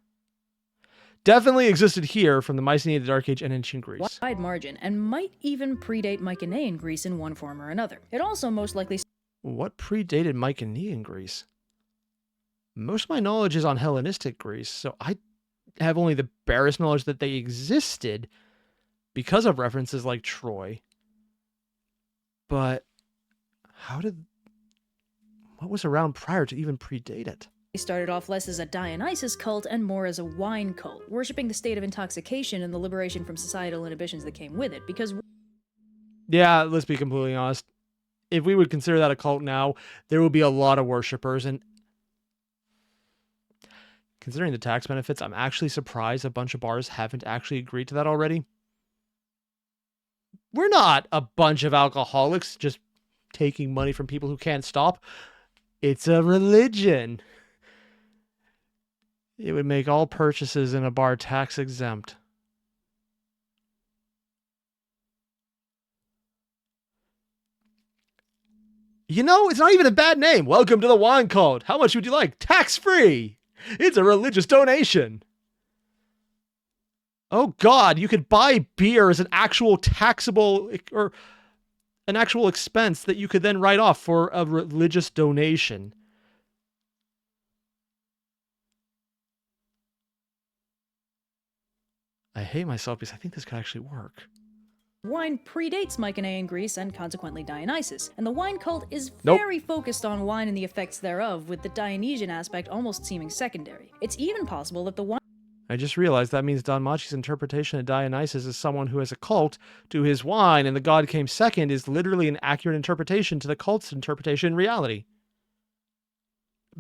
Definitely existed here from the Mycenaean, the Dark Age, and ancient Greece. wide margin, and might even predate Mycenaean Greece in one form or another. It also most likely... What predated Mycenaean Greece? Most of my knowledge is on Hellenistic Greece, so I have only the barest knowledge that they existed because of references like Troy. But what was around prior to even predate it? They started off less as a Dionysus cult and more as a wine cult, worshipping the state of intoxication and the liberation from societal inhibitions that came with it, because... Yeah, let's be completely honest. If we would consider that a cult now, there would be a lot of worshippers, and considering the tax benefits, I'm actually surprised a bunch of bars haven't actually agreed to that already. We're not a bunch of alcoholics just taking money from people who can't stop. It's a religion. It would make all purchases in a bar tax exempt. You know, it's not even a bad name. Welcome to the wine cult. How much would you like? Tax-free. It's a religious donation. Oh God, you could buy beer as an actual taxable or an actual expense that you could then write off for a religious donation. I hate myself because I think this could actually work. Wine predates Mycenaean Greece and consequently Dionysus, and the wine cult is very focused on wine and the effects thereof, with the Dionysian aspect almost seeming secondary. It's even possible that the wine... I just realized that means Don Machi's interpretation of Dionysus as someone who has a cult to his wine and the god came second is literally an accurate interpretation to the cult's interpretation in reality.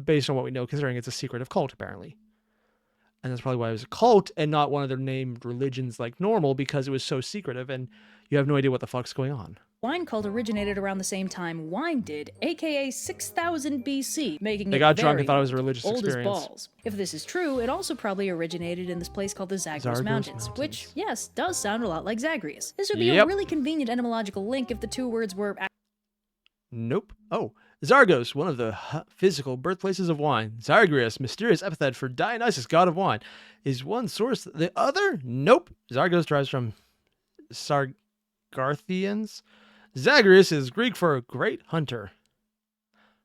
Based on what we know, considering it's a secretive cult, apparently. And that's probably why it was a cult and not one of their named religions like normal, because it was so secretive and you have no idea what the fuck's going on. Wine cult originated around the same time wine did, aka 6000 BC, making they got drunk and thought it was a religious experience. Old as balls. If this is true, it also probably originated in this place called the Zagros Mountains, which, yes, does sound a lot like Zagreus. This would be a really convenient etymological link if the two words were... Nope. Oh, Zargos, one of the physical birthplaces of wine. Zagreus, mysterious epithet for Dionysus, god of wine. Is one source the other? Nope. Zargos derives from Sargathians. Zagreus is Greek for great hunter.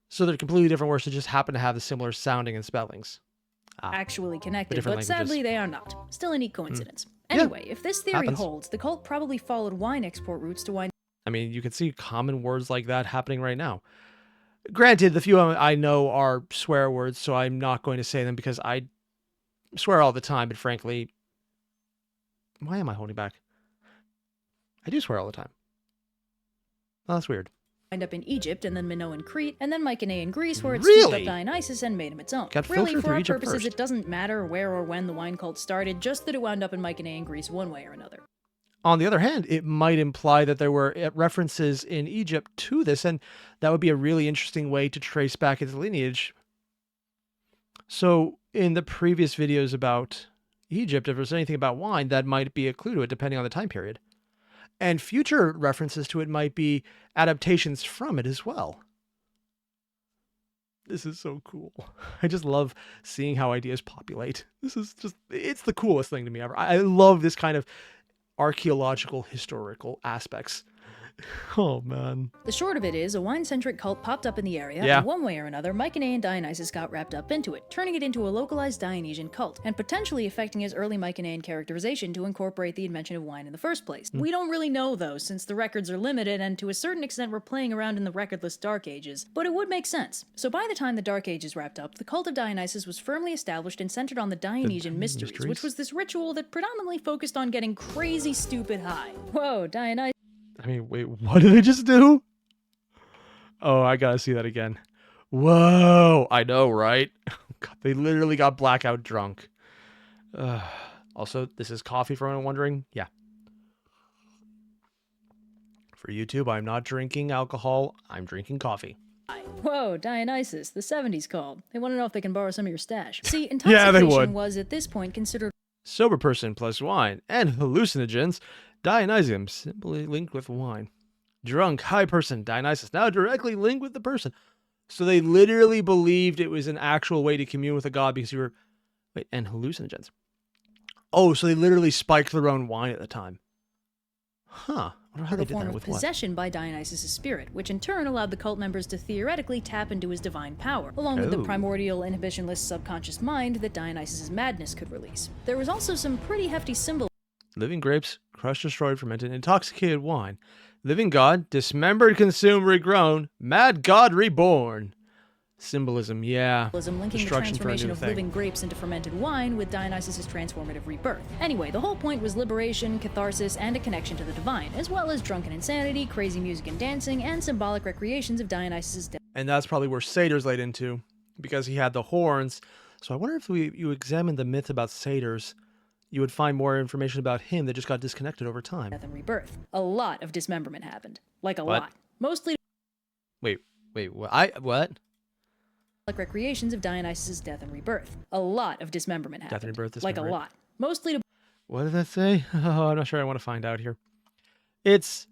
So they're completely different words that just happen to have the similar sounding and spellings. Actually connected, but languages. sadly they are not. Still a neat coincidence. Anyway, if this theory holds, the cult probably followed wine export routes to wine... I mean, you can see common words like that happening right now. Granted, the few I know are swear words, so I'm not going to say them because I swear all the time, but frankly, why am I holding back? I do swear all the time. Oh, that's weird. Wind up in Egypt, and then Minoan Crete, and then Mycenaean Greece, where it scooped up Dionysus and made him its own. Really, for our purposes, it doesn't matter where or when the wine cult started, just that it wound up in Mycenaean Greece one way or another. On the other hand, it might imply that there were references in Egypt to this, and that would be a really interesting way to trace back its lineage. So, in the previous videos about Egypt, if there's anything about wine, that might be a clue to it, depending on the time period. And future references to it might be adaptations from it as well. This is so cool. I just love seeing how ideas populate. This is just, it's the coolest thing to me ever. I love this kind of archaeological, historical aspects. Oh, man. The short of it is, a wine-centric cult popped up in the area, Yeah. and one way or another, Mycenaean Dionysus got wrapped up into it, turning it into a localized Dionysian cult, and potentially affecting his early Mycenaean characterization to incorporate the invention of wine in the first place. We don't really know, though, since the records are limited, and to a certain extent we're playing around in the recordless Dark Ages, but it would make sense. So by the time the Dark Ages wrapped up, the cult of Dionysus was firmly established and centered on the Dionysian mysteries, which was this ritual that predominantly focused on getting crazy stupid high. Whoa, Dionysus. I mean, wait, what did they just do? Oh, I gotta see that again. Whoa, I know, right? God, they literally got blackout drunk. Also, this is coffee for anyone wondering. Yeah. For YouTube, I'm not drinking alcohol. I'm drinking coffee. Whoa, Dionysus, the 70s called. They want to know if they can borrow some of your stash. See, Yeah, they intoxication would. was at this point considered Sober person plus wine and hallucinogens. Dionysium simply linked with wine. Drunk, high person, Dionysus now directly linked with the person. So they literally believed it was an actual way to commune with a god because you were... Wait, and hallucinogens. Oh, so they literally spiked their own wine at the time. Huh. I wonder how they a did form that of with what? possession by Dionysus' spirit, which in turn allowed the cult members to theoretically tap into his divine power, along with the Oh. primordial, inhibitionless subconscious mind that Dionysus' madness could release. There was also some pretty hefty symbolism. Living grapes, crushed, destroyed, fermented, intoxicated wine. Living god, dismembered, consumed, regrown. Mad god reborn. Symbolism, yeah. Linking the Destruction for a transformation new of thing. living grapes into fermented wine with Dionysus' transformative rebirth. Anyway, the whole point was liberation, catharsis, and a connection to the divine, as well as drunken insanity, crazy music and dancing, and symbolic recreations of Dionysus' death. And that's probably where satyrs laid into, because he had the horns. So I wonder if you examine the myth about satyrs, you would find more information about him that just got disconnected over time. Death and rebirth. A lot of dismemberment happened. Like a What? lot. Mostly Wait, what? What? like recreations of Dionysus' death and rebirth. A lot of dismemberment happened. Death and rebirth, like a dismemberment. lot. Mostly to What did that say? Oh, I'm not sure I want to find out here. It's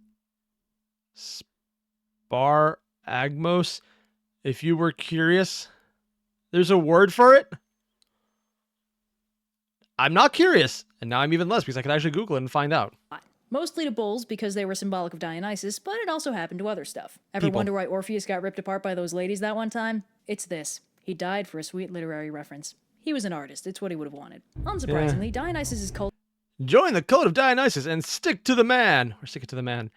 Sparagmos. If you were curious, there's a word for it. I'm not curious, and now I'm even less because I could actually Google it and find out. Mostly to bulls because they were symbolic of Dionysus, but it also happened to other stuff. Ever People. wonder why Orpheus got ripped apart by those ladies that one time? It's this. He died for a sweet literary reference. He was an artist. It's what he would have wanted. Unsurprisingly, Dionysus' cult Join the cult of Dionysus and stick to the man, or stick it to the man.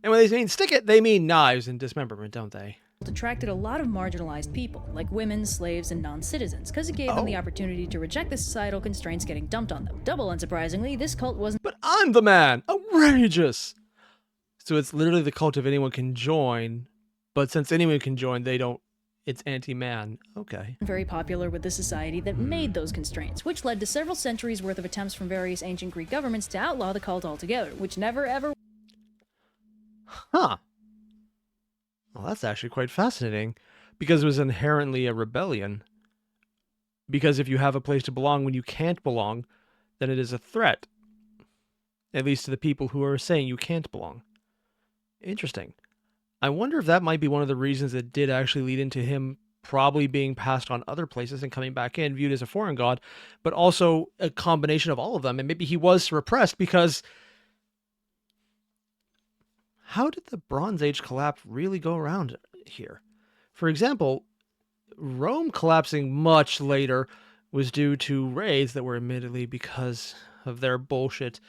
And when they mean stick it, they mean knives and dismemberment, don't they? attracted a lot of marginalized people, like women, slaves, and non-citizens, because it gave them the opportunity to reject the societal constraints getting dumped on them. Double unsurprisingly, this cult wasn't But I'm the man! Outrageous! So it's literally the cult of anyone can join, but since anyone can join, they don't... It's anti-man. Okay. very popular with the society that made those constraints, which led to several centuries worth of attempts from various ancient Greek governments to outlaw the cult altogether, which never ever Huh. Well, that's actually quite fascinating, because it was inherently a rebellion. Because if you have a place to belong when you can't belong, then it is a threat. At least to the people who are saying you can't belong. Interesting. I wonder if that might be one of the reasons that did actually lead into him probably being passed on other places and coming back in, viewed as a foreign god, but also a combination of all of them. And maybe he was repressed because... How did the Bronze Age collapse really go around here? For example, Rome collapsing much later was due to raids that were admittedly because of their bullshit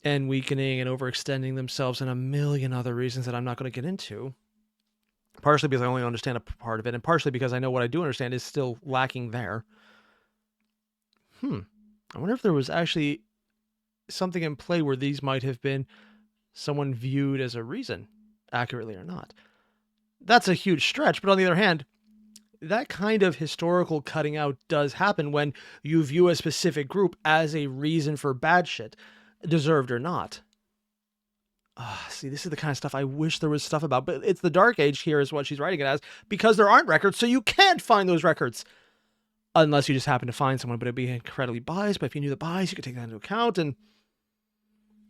and weakening and overextending themselves and a million other reasons that I'm not going to get into. Partially because I only understand a part of it, and partially because I know what I do understand is still lacking there. I wonder if there was actually something in play where these might have been someone viewed as a reason, accurately or not. That's a huge stretch, but on the other hand, that kind of historical cutting out does happen when you view a specific group as a reason for bad shit, deserved or not. See, this is the kind of stuff I wish there was stuff about, but it's the Dark Age here is what she's writing it as, because there aren't records, so you can't find those records. Unless you just happen to find someone, but it'd be incredibly biased, but if you knew the bias, you could take that into account, and...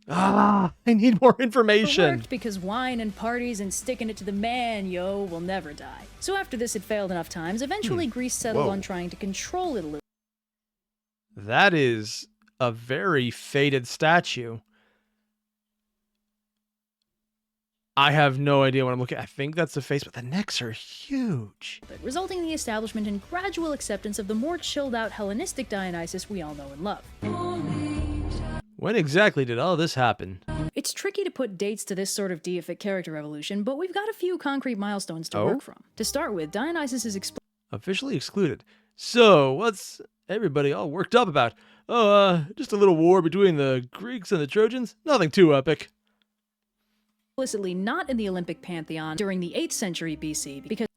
I need more It information. worked because wine and parties and sticking it to the man, yo, will never die. So after this had failed enough times, eventually Greece settled Whoa. on trying to control it a little. That is a very faded statue. I have no idea what I'm looking at. I think that's the face, but the necks are huge. Resulting in the establishment and gradual acceptance of the more chilled-out Hellenistic Dionysus we all know and love. When exactly did all this happen? It's tricky to put dates to this sort of deific character evolution, but we've got a few concrete milestones to work from. To start with, Dionysus is Officially excluded. So, what's everybody all worked up about? Oh, just a little war between the Greeks and the Trojans? Nothing too epic. explicitly not in the Olympic pantheon during the 8th century BC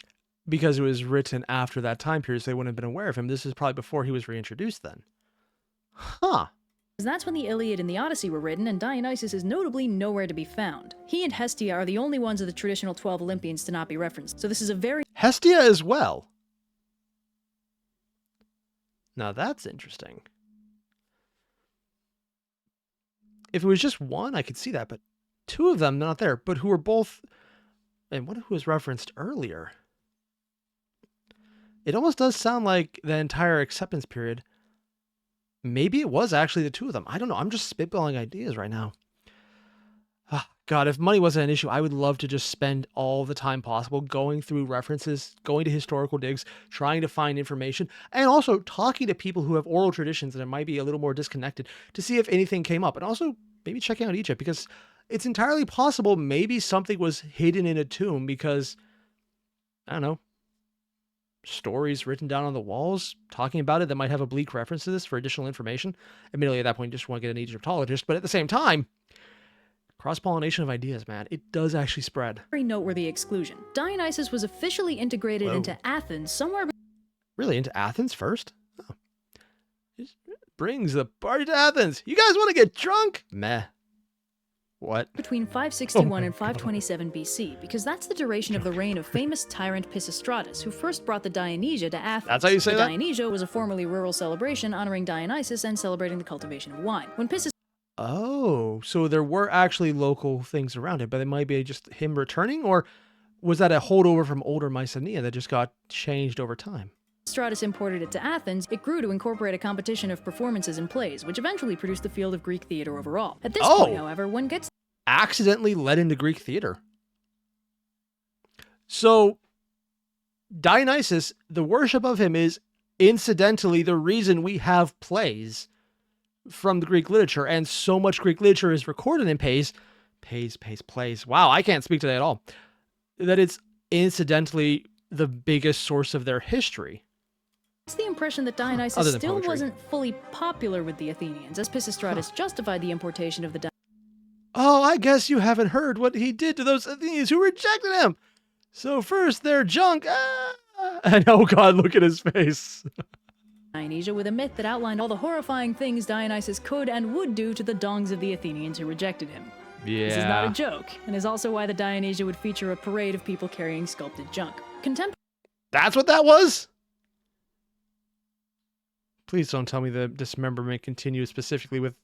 Because it was written after that time period, so they wouldn't have been aware of him. This is probably before he was reintroduced then. Huh. that's when the Iliad and the Odyssey were written, and Dionysus is notably nowhere to be found. He and Hestia are the only ones of the traditional 12 Olympians to not be referenced, so this is a very Hestia as well. Now that's interesting. If it was just one, I could see that, but two of them not there, but who were both, and one who was referenced earlier. It almost does sound like the entire acceptance period. Maybe it was actually the two of them. I don't know. I'm just spitballing ideas right now. God, if money wasn't an issue, I would love to just spend all the time possible going through references, going to historical digs, trying to find information, and also talking to people who have oral traditions that might be a little more disconnected to see if anything came up. And also maybe checking out Egypt, because it's entirely possible maybe something was hidden in a tomb because, I don't know, stories written down on the walls talking about it that might have oblique reference to this for additional information. Admittedly, at that point, you just want to get an Egyptologist, but at the same time, cross-pollination of ideas, man. It does actually spread. very noteworthy exclusion. Dionysus was officially integrated into Athens somewhere Really? Into Athens first? Oh. Just brings the party to Athens. You guys want to get drunk? Meh. What? between 561 and 527 BC, because that's the duration of the reign of famous tyrant Pisistratus, who first brought the Dionysia to Athens. That's how you say the that? Dionysia was a formerly rural celebration honoring Dionysus and celebrating the cultivation of wine. When Oh, so there were actually local things around it, but it might be just him returning, or was that a holdover from older Mycenae that just got changed over time? Pisistratus imported it to Athens, it grew to incorporate a competition of performances and plays, which eventually produced the field of Greek theater overall. At this point, however, one gets Accidentally led into Greek theater. So Dionysus, the worship of him is incidentally the reason we have plays from the Greek literature, and so much Greek literature is recorded in plays. Wow, I can't speak to that at all. That it's incidentally the biggest source of their history. It's the impression that Dionysus still wasn't fully popular with the Athenians, as Pisistratus justified the importation of the Oh, I guess you haven't heard what he did to those Athenians who rejected him. So first they're junk. And oh God, look at his face. Dionysia with a myth that outlined all the horrifying things Dionysus could and would do to the dongs of the Athenians who rejected him. Yeah. This is not a joke, and is also why the Dionysia would feature a parade of people carrying sculpted junk. That's what that was? Please don't tell me the dismemberment continues specifically with...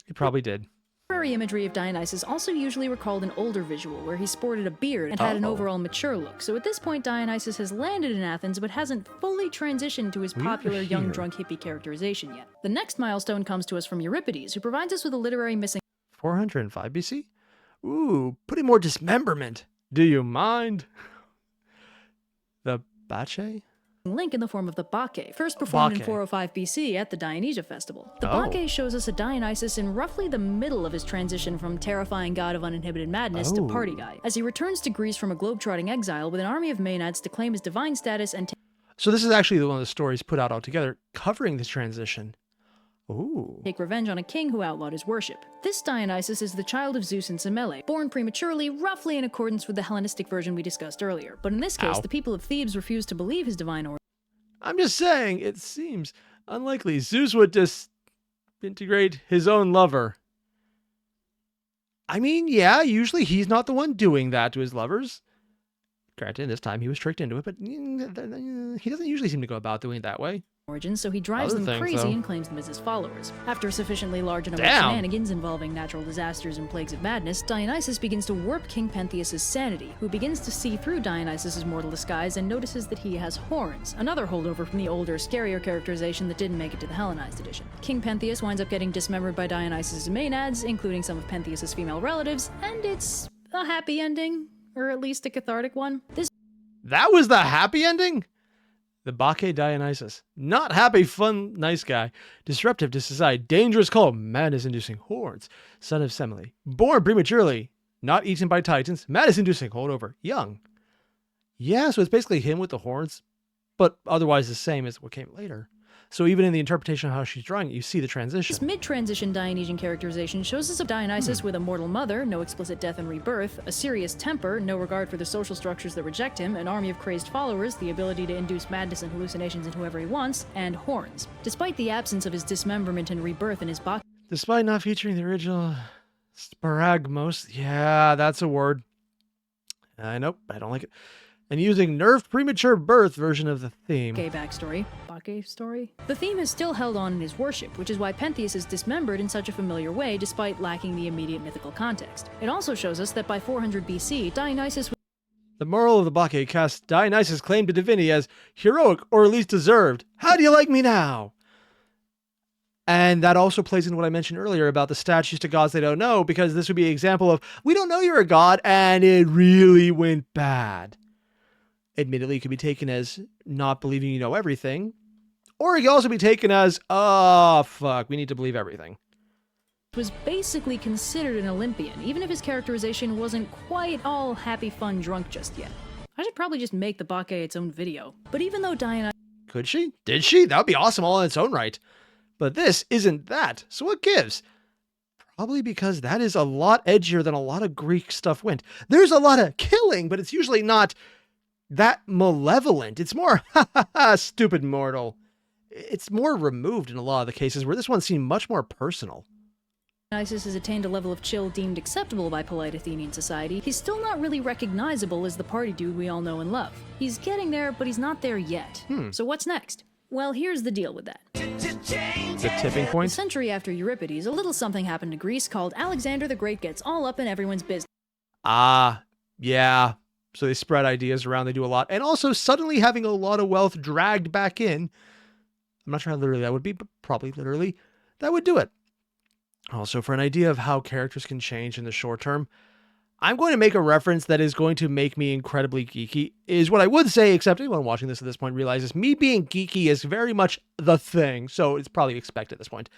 It probably did. Contemporary imagery of Dionysus also usually recalled an older visual where he sported a beard and had an overall mature look. So at this point, Dionysus has landed in Athens but hasn't fully transitioned to his popular young drunk hippie characterization yet. The next milestone comes to us from Euripides, who provides us with a literary missing 405 BC? Ooh, putting more dismemberment. Do you mind? The Bache? link in the form of the Bacchae, first performed in Bacchae. 405 BC at the Dionysia festival. The Bacchae shows us a Dionysus in roughly the middle of his transition from terrifying god of uninhibited madness to party guy, as he returns to Greece from a globetrotting exile with an army of Maenads to claim his divine status and So this is actually one of the stories put out altogether, covering this transition. Ooh. take revenge on a king who outlawed his worship. This Dionysus is the child of Zeus and Semele, born prematurely, roughly in accordance with the Hellenistic version we discussed earlier. But in this case, the people of Thebes refused to believe his divine origin. I'm just saying, it seems unlikely Zeus would disintegrate his own lover. I mean, yeah, usually he's not the one doing that to his lovers. Granted, this time he was tricked into it, but he doesn't usually seem to go about doing it that way. origins, so he drives them crazy and claims them as his followers. After a sufficiently large number of shenanigans involving natural disasters and plagues of madness, Dionysus begins to warp King Pentheus' sanity, who begins to see through Dionysus' mortal disguise and notices that he has horns, another holdover from the older, scarier characterization that didn't make it to the Hellenized edition. King Pentheus winds up getting dismembered by Dionysus' maenads, including some of Pentheus' female relatives, and it's a happy ending, or at least a cathartic one. That was the happy ending? The Bacchae Dionysus. Not happy, fun, nice guy. Disruptive to society. Dangerous call. Madness-inducing hordes. Son of Semele. Born prematurely. Not eaten by titans. Madness-inducing holdover. Young. Yeah, so it's basically him with the horns, but otherwise the same as what came later. So even in the interpretation of how she's drawing it, you see the transition. This mid-transition Dionysian characterization shows us a Dionysus with a mortal mother, no explicit death and rebirth, a serious temper, no regard for the social structures that reject him, an army of crazed followers, the ability to induce madness and hallucinations in whoever he wants, and horns. Despite the absence of his dismemberment and rebirth in his Bacchae... Despite not featuring the original sparagmos, yeah, that's a word. Nope, I don't like it. And using nerfed premature birth version of the theme. Backstory. Bacchae story. The theme is still held on in his worship, which is why Pentheus is dismembered in such a familiar way despite lacking the immediate mythical context. It also shows us that by 400 BC, Dionysus was... The moral of the Bacchae casts Dionysus' claim to divinity as heroic or at least deserved. How do you like me now? And that also plays into what I mentioned earlier about the statues to gods they don't know, because this would be an example of, we don't know you're a god, and it really went bad. Admittedly, it could be taken as not believing you know everything, or it could also be taken as, oh, fuck, we need to believe everything. Was basically considered an Olympian, even if his characterization wasn't quite all happy, fun, drunk just yet. I should probably just make the Bacchae its own video. But even though Dionysus... Could she? Did she? That would be awesome all in its own right. But this isn't that, so what gives? Probably because that is a lot edgier than a lot of Greek stuff went. There's a lot of killing, but it's usually not that malevolent. It's more, ha ha ha, stupid mortal. It's more removed in a lot of the cases, where this one seemed much more personal. Dionysus has attained a level of chill deemed acceptable by polite Athenian society. He's still not really recognizable as the party dude we all know and love. He's getting there, but he's not there yet. So what's next? Well, here's the deal with that. The tipping point? A century after Euripides, a little something happened to Greece called Alexander the Great gets all up in everyone's business. Yeah. So they spread ideas around, they do a lot. And also suddenly having a lot of wealth dragged back in. I'm not sure how literally that would be, but probably literally that would do it. Also, for an idea of how characters can change in the short term, I'm going to make a reference that is going to make me incredibly geeky, is what I would say, except anyone watching this at this point realizes me being geeky is very much the thing, so it's probably expected at this point.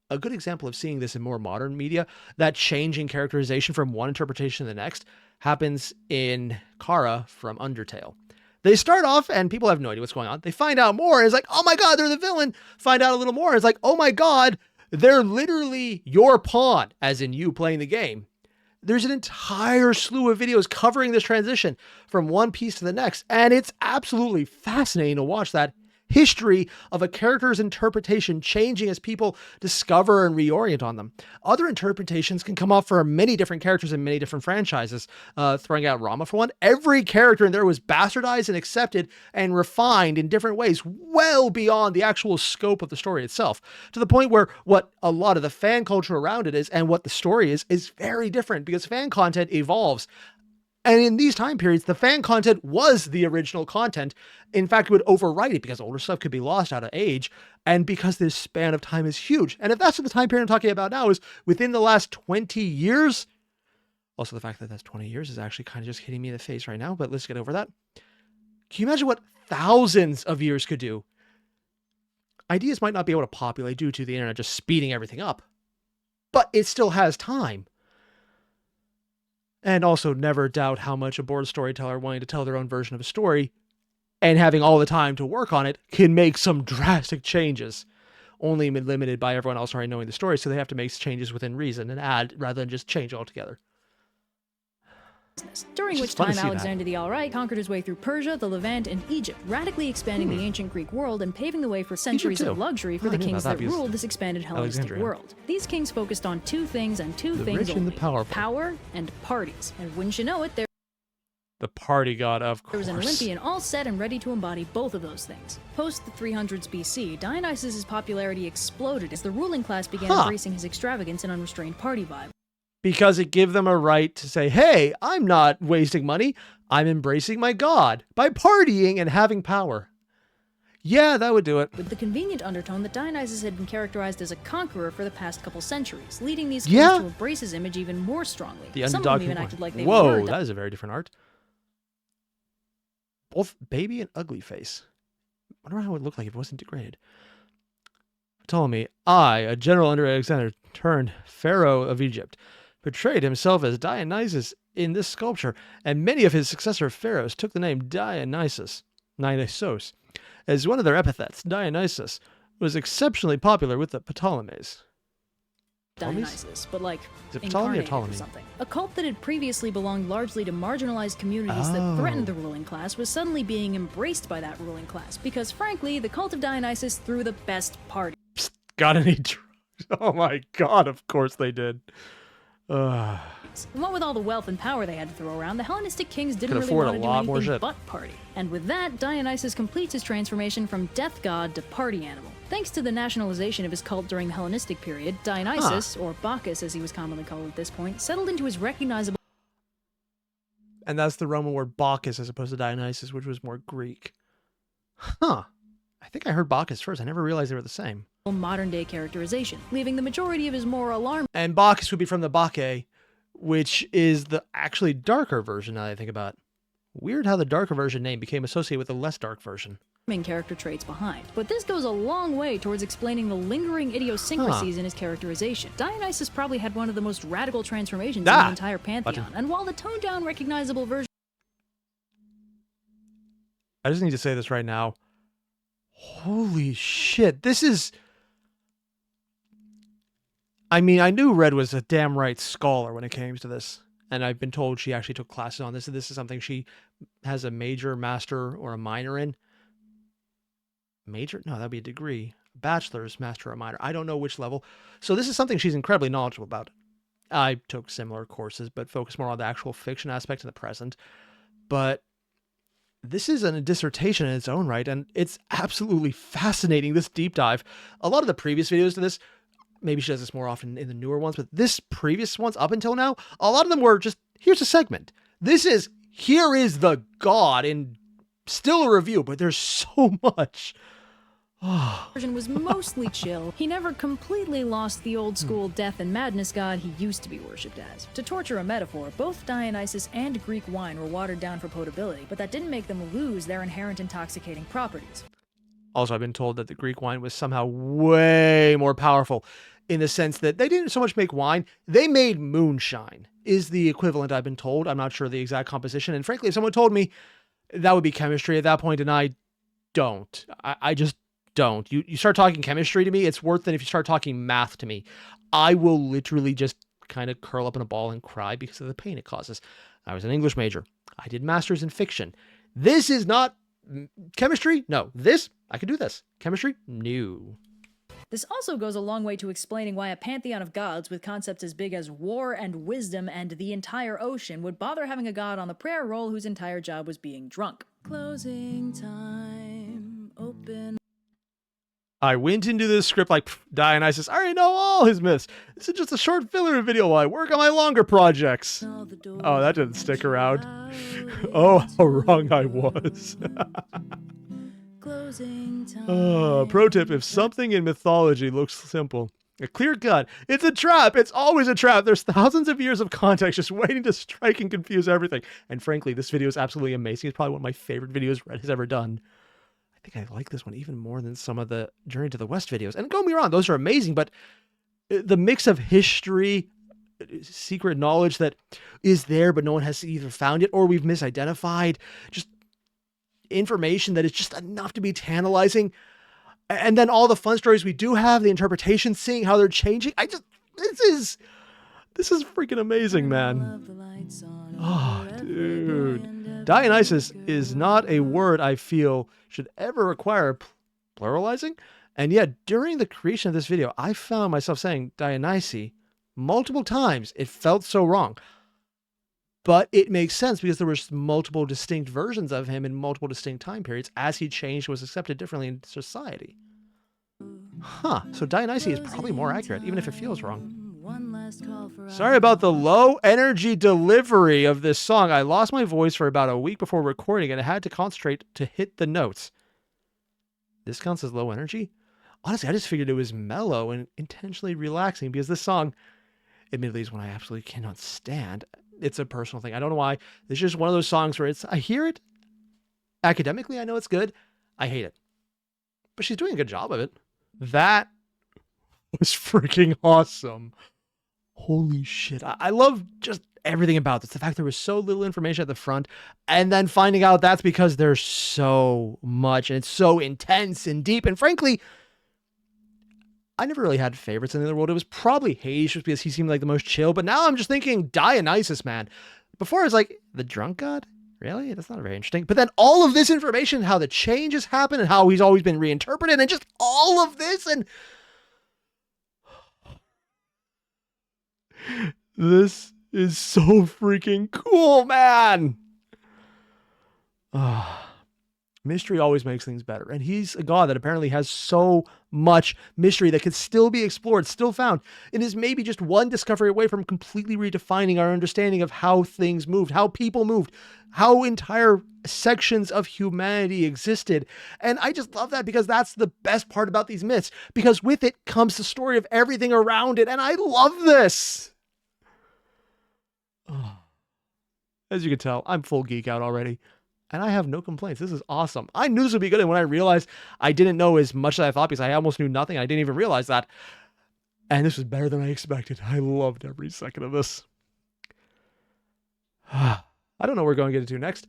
A good example of seeing this in more modern media, that change in characterization from one interpretation to the next, happens in Kara from Undertale. They start off and people have no idea what's going on. They find out more and it's like, oh my god, they're the villain. Find out a little more and it's like, oh my god, they're literally your pawn, as in you playing the game. There's an entire slew of videos covering this transition from one piece to the next, and it's absolutely fascinating to watch that history of a character's interpretation changing as people discover and reorient on them. Other interpretations can come off for many different characters in many different franchises. Throwing out Rama for one, every character in there was bastardized and accepted and refined in different ways, well beyond the actual scope of the story itself, to the point where what a lot of the fan culture around it is and what the story is very different, because fan content evolves. And in these time periods, the fan content was the original content. In fact, it would overwrite it because older stuff could be lost out of age, and because this span of time is huge. And if that's what the time period I'm talking about now is within the last 20 years, also the fact that that's 20 years is actually kind of just hitting me in the face right now, but let's get over that. Can you imagine what thousands of years could do? Ideas might not be able to populate due to the internet just speeding everything up, but it still has time. And also never doubt how much a bored storyteller wanting to tell their own version of a story and having all the time to work on it can make some drastic changes, only limited by everyone else already knowing the story, so they have to make changes within reason and add rather than just change altogether. During which time Alexander the All-Right conquered his way through Persia, the Levant, and Egypt, radically expanding the ancient Greek world and paving the way for centuries of luxury for the kings that ruled this expanded Hellenistic world. These kings focused on two things and two things only: power and parties. And wouldn't you know it, they're The party god, of course. There was an Olympian all set and ready to embody both of those things. Post the 300s BC, Dionysus' popularity exploded as the ruling class began embracing his extravagance and unrestrained party vibe. Because it gave them a right to say, hey, I'm not wasting money. I'm embracing my god by partying and having power. Yeah, that would do it. With the convenient undertone that Dionysus had been characterized as a conqueror for the past couple centuries, leading these kings to embrace his image even more strongly. The Some of them even acted like they were. Whoa, that is a very different art. Both baby and ugly face. I wonder how it would look like if it wasn't degraded. Ptolemy, I, a general under Alexander, turned Pharaoh of Egypt, portrayed himself as Dionysus in this sculpture, and many of his successor pharaohs took the name Dionysus, as one of their epithets. Dionysus was exceptionally popular with the Ptolemies. Dionysus, but like is it Ptolemy or incarnated Ptolemy? Or something. A cult that had previously belonged largely to marginalized communities that threatened the ruling class was suddenly being embraced by that ruling class because, frankly, the cult of Dionysus threw the best party. Psst, got any drugs? Oh my god, of course they did. And what with all the wealth and power they had to throw around, the Hellenistic kings didn't really afford want to a lot do more anything shit. but party. And with that, Dionysus completes his transformation from death god to party animal. Thanks to the nationalization of his cult during the Hellenistic period, Dionysus, or Bacchus as he was commonly called at this point, settled into his recognizable... And that's the Roman word Bacchus as opposed to Dionysus, which was more Greek. Huh. I think I heard Bacchus first. I never realized they were the same. modern-day characterization, leaving the majority of his more alarming... And Bacchus would be from the Bacchae, which is the actually darker version now that I think about it. Weird how the darker version name became associated with the less dark version. Character traits behind. But this goes a long way towards explaining the lingering idiosyncrasies in his characterization. Dionysus probably had one of the most radical transformations in the entire pantheon, and while the toned-down recognizable version... I just need to say this right now. Holy shit, this is... I mean, I knew Red was a damn right scholar when it came to this, and I've been told she actually took classes on this, and this is something she has a major, master, or a minor in. Major? No, that'd be a degree. Bachelor's, master, or minor. I don't know which level. So this is something she's incredibly knowledgeable about. I took similar courses, but focused more on the actual fiction aspect in the present. But this is a dissertation in its own right, and it's absolutely fascinating, this deep dive. A lot of the previous videos to this, maybe she does this more often in the newer ones, but this previous ones up until now, a lot of them were just, here's a segment. This is, here is the god in still a review, but there's so much. version was mostly chill. He never completely lost the old school death and madness god he used to be worshipped as. To torture a metaphor, both Dionysus and Greek wine were watered down for potability, but that didn't make them lose their inherent intoxicating properties. Also, I've been told that the Greek wine was somehow way more powerful in the sense that they didn't so much make wine, they made moonshine, is the equivalent I've been told. I'm not sure the exact composition, and frankly, if someone told me that would be chemistry at that point, and I don't. I just don't. You start talking chemistry to me, it's worse than if you start talking math to me. I will literally just kind of curl up in a ball and cry because of the pain it causes. I was an English major. I did masters in fiction. This is not chemistry. No, this, I can do this. Chemistry? No. This also goes a long way to explaining why a pantheon of gods with concepts as big as war and wisdom and the entire ocean would bother having a god on the prayer roll whose entire job was being drunk. Closing time, open... I went into this script like, Dionysus, I already know all his myths. This is just a short filler video while I work on my longer projects. Oh, that didn't stick around. Oh, how wrong I was. Pro tip, if something in mythology looks simple, a clear cut, it's a trap. It's always a trap. There's thousands of years of context just waiting to strike and confuse everything. And frankly, this video is absolutely amazing. It's probably one of my favorite videos Red has ever done. I think I like this one even more than some of the Journey to the West videos. And don't get me wrong, those are amazing, but the mix of history, secret knowledge that is there, but no one has either found it or we've misidentified, just information that is just enough to be tantalizing. And then all the fun stories we do have, the interpretation, seeing how they're changing. This is freaking amazing, man. Oh, dude. Dionysus is not a word I feel should ever require pluralizing. And yet, during the creation of this video, I found myself saying Dionysi multiple times. It felt so wrong. But it makes sense because there were multiple distinct versions of him in multiple distinct time periods as he changed, was accepted differently in society. Huh. So Dionysus is probably more accurate, even if it feels wrong. Sorry about the low energy delivery of this song. I lost my voice for about a week before recording and I had to concentrate to hit the notes. This counts as low energy? Honestly, I just figured it was mellow and intentionally relaxing because this song, admittedly, is one I absolutely cannot stand. It's a personal thing. I don't know why. It's just one of those songs where I hear it. Academically, I know it's good. I hate it. But she's doing a good job of it. That was freaking awesome. Holy shit. I love just everything about this. The fact there was so little information at the front and then finding out that's because there's so much and it's so intense and deep. And frankly, I never really had favorites in the other world. It was probably Hades just because he seemed like the most chill. But now I'm just thinking Dionysus, man. Before I was like, the drunk god? Really? That's not very interesting. But then all of this information, how the changes happen and how he's always been reinterpreted and just all of this. And this is so freaking cool, man. Mystery always makes things better. And he's a god that apparently has so much mystery that could still be explored, still found, and is maybe just one discovery away from completely redefining our understanding of how things moved, how people moved, how entire sections of humanity existed. And I just love that because that's the best part about these myths, because with it comes the story of everything around it. And I love this. As you can tell, I'm full geek out already. And I have no complaints. This is awesome. I knew this would be good. And when I realized I didn't know as much as I thought because I almost knew nothing, I didn't even realize that. And this was better than I expected. I loved every second of this. I don't know what we're going to get into next.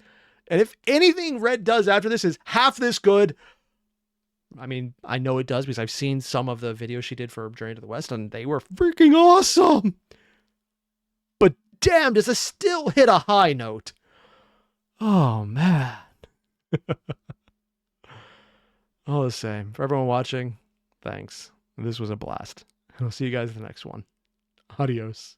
And if anything Red does after this is half this good, I mean, I know it does because I've seen some of the videos she did for Journey to the West and they were freaking awesome. But damn, does it still hit a high note? Oh, man. All the same. For everyone watching, thanks. This was a blast. I'll see you guys in the next one. Adios.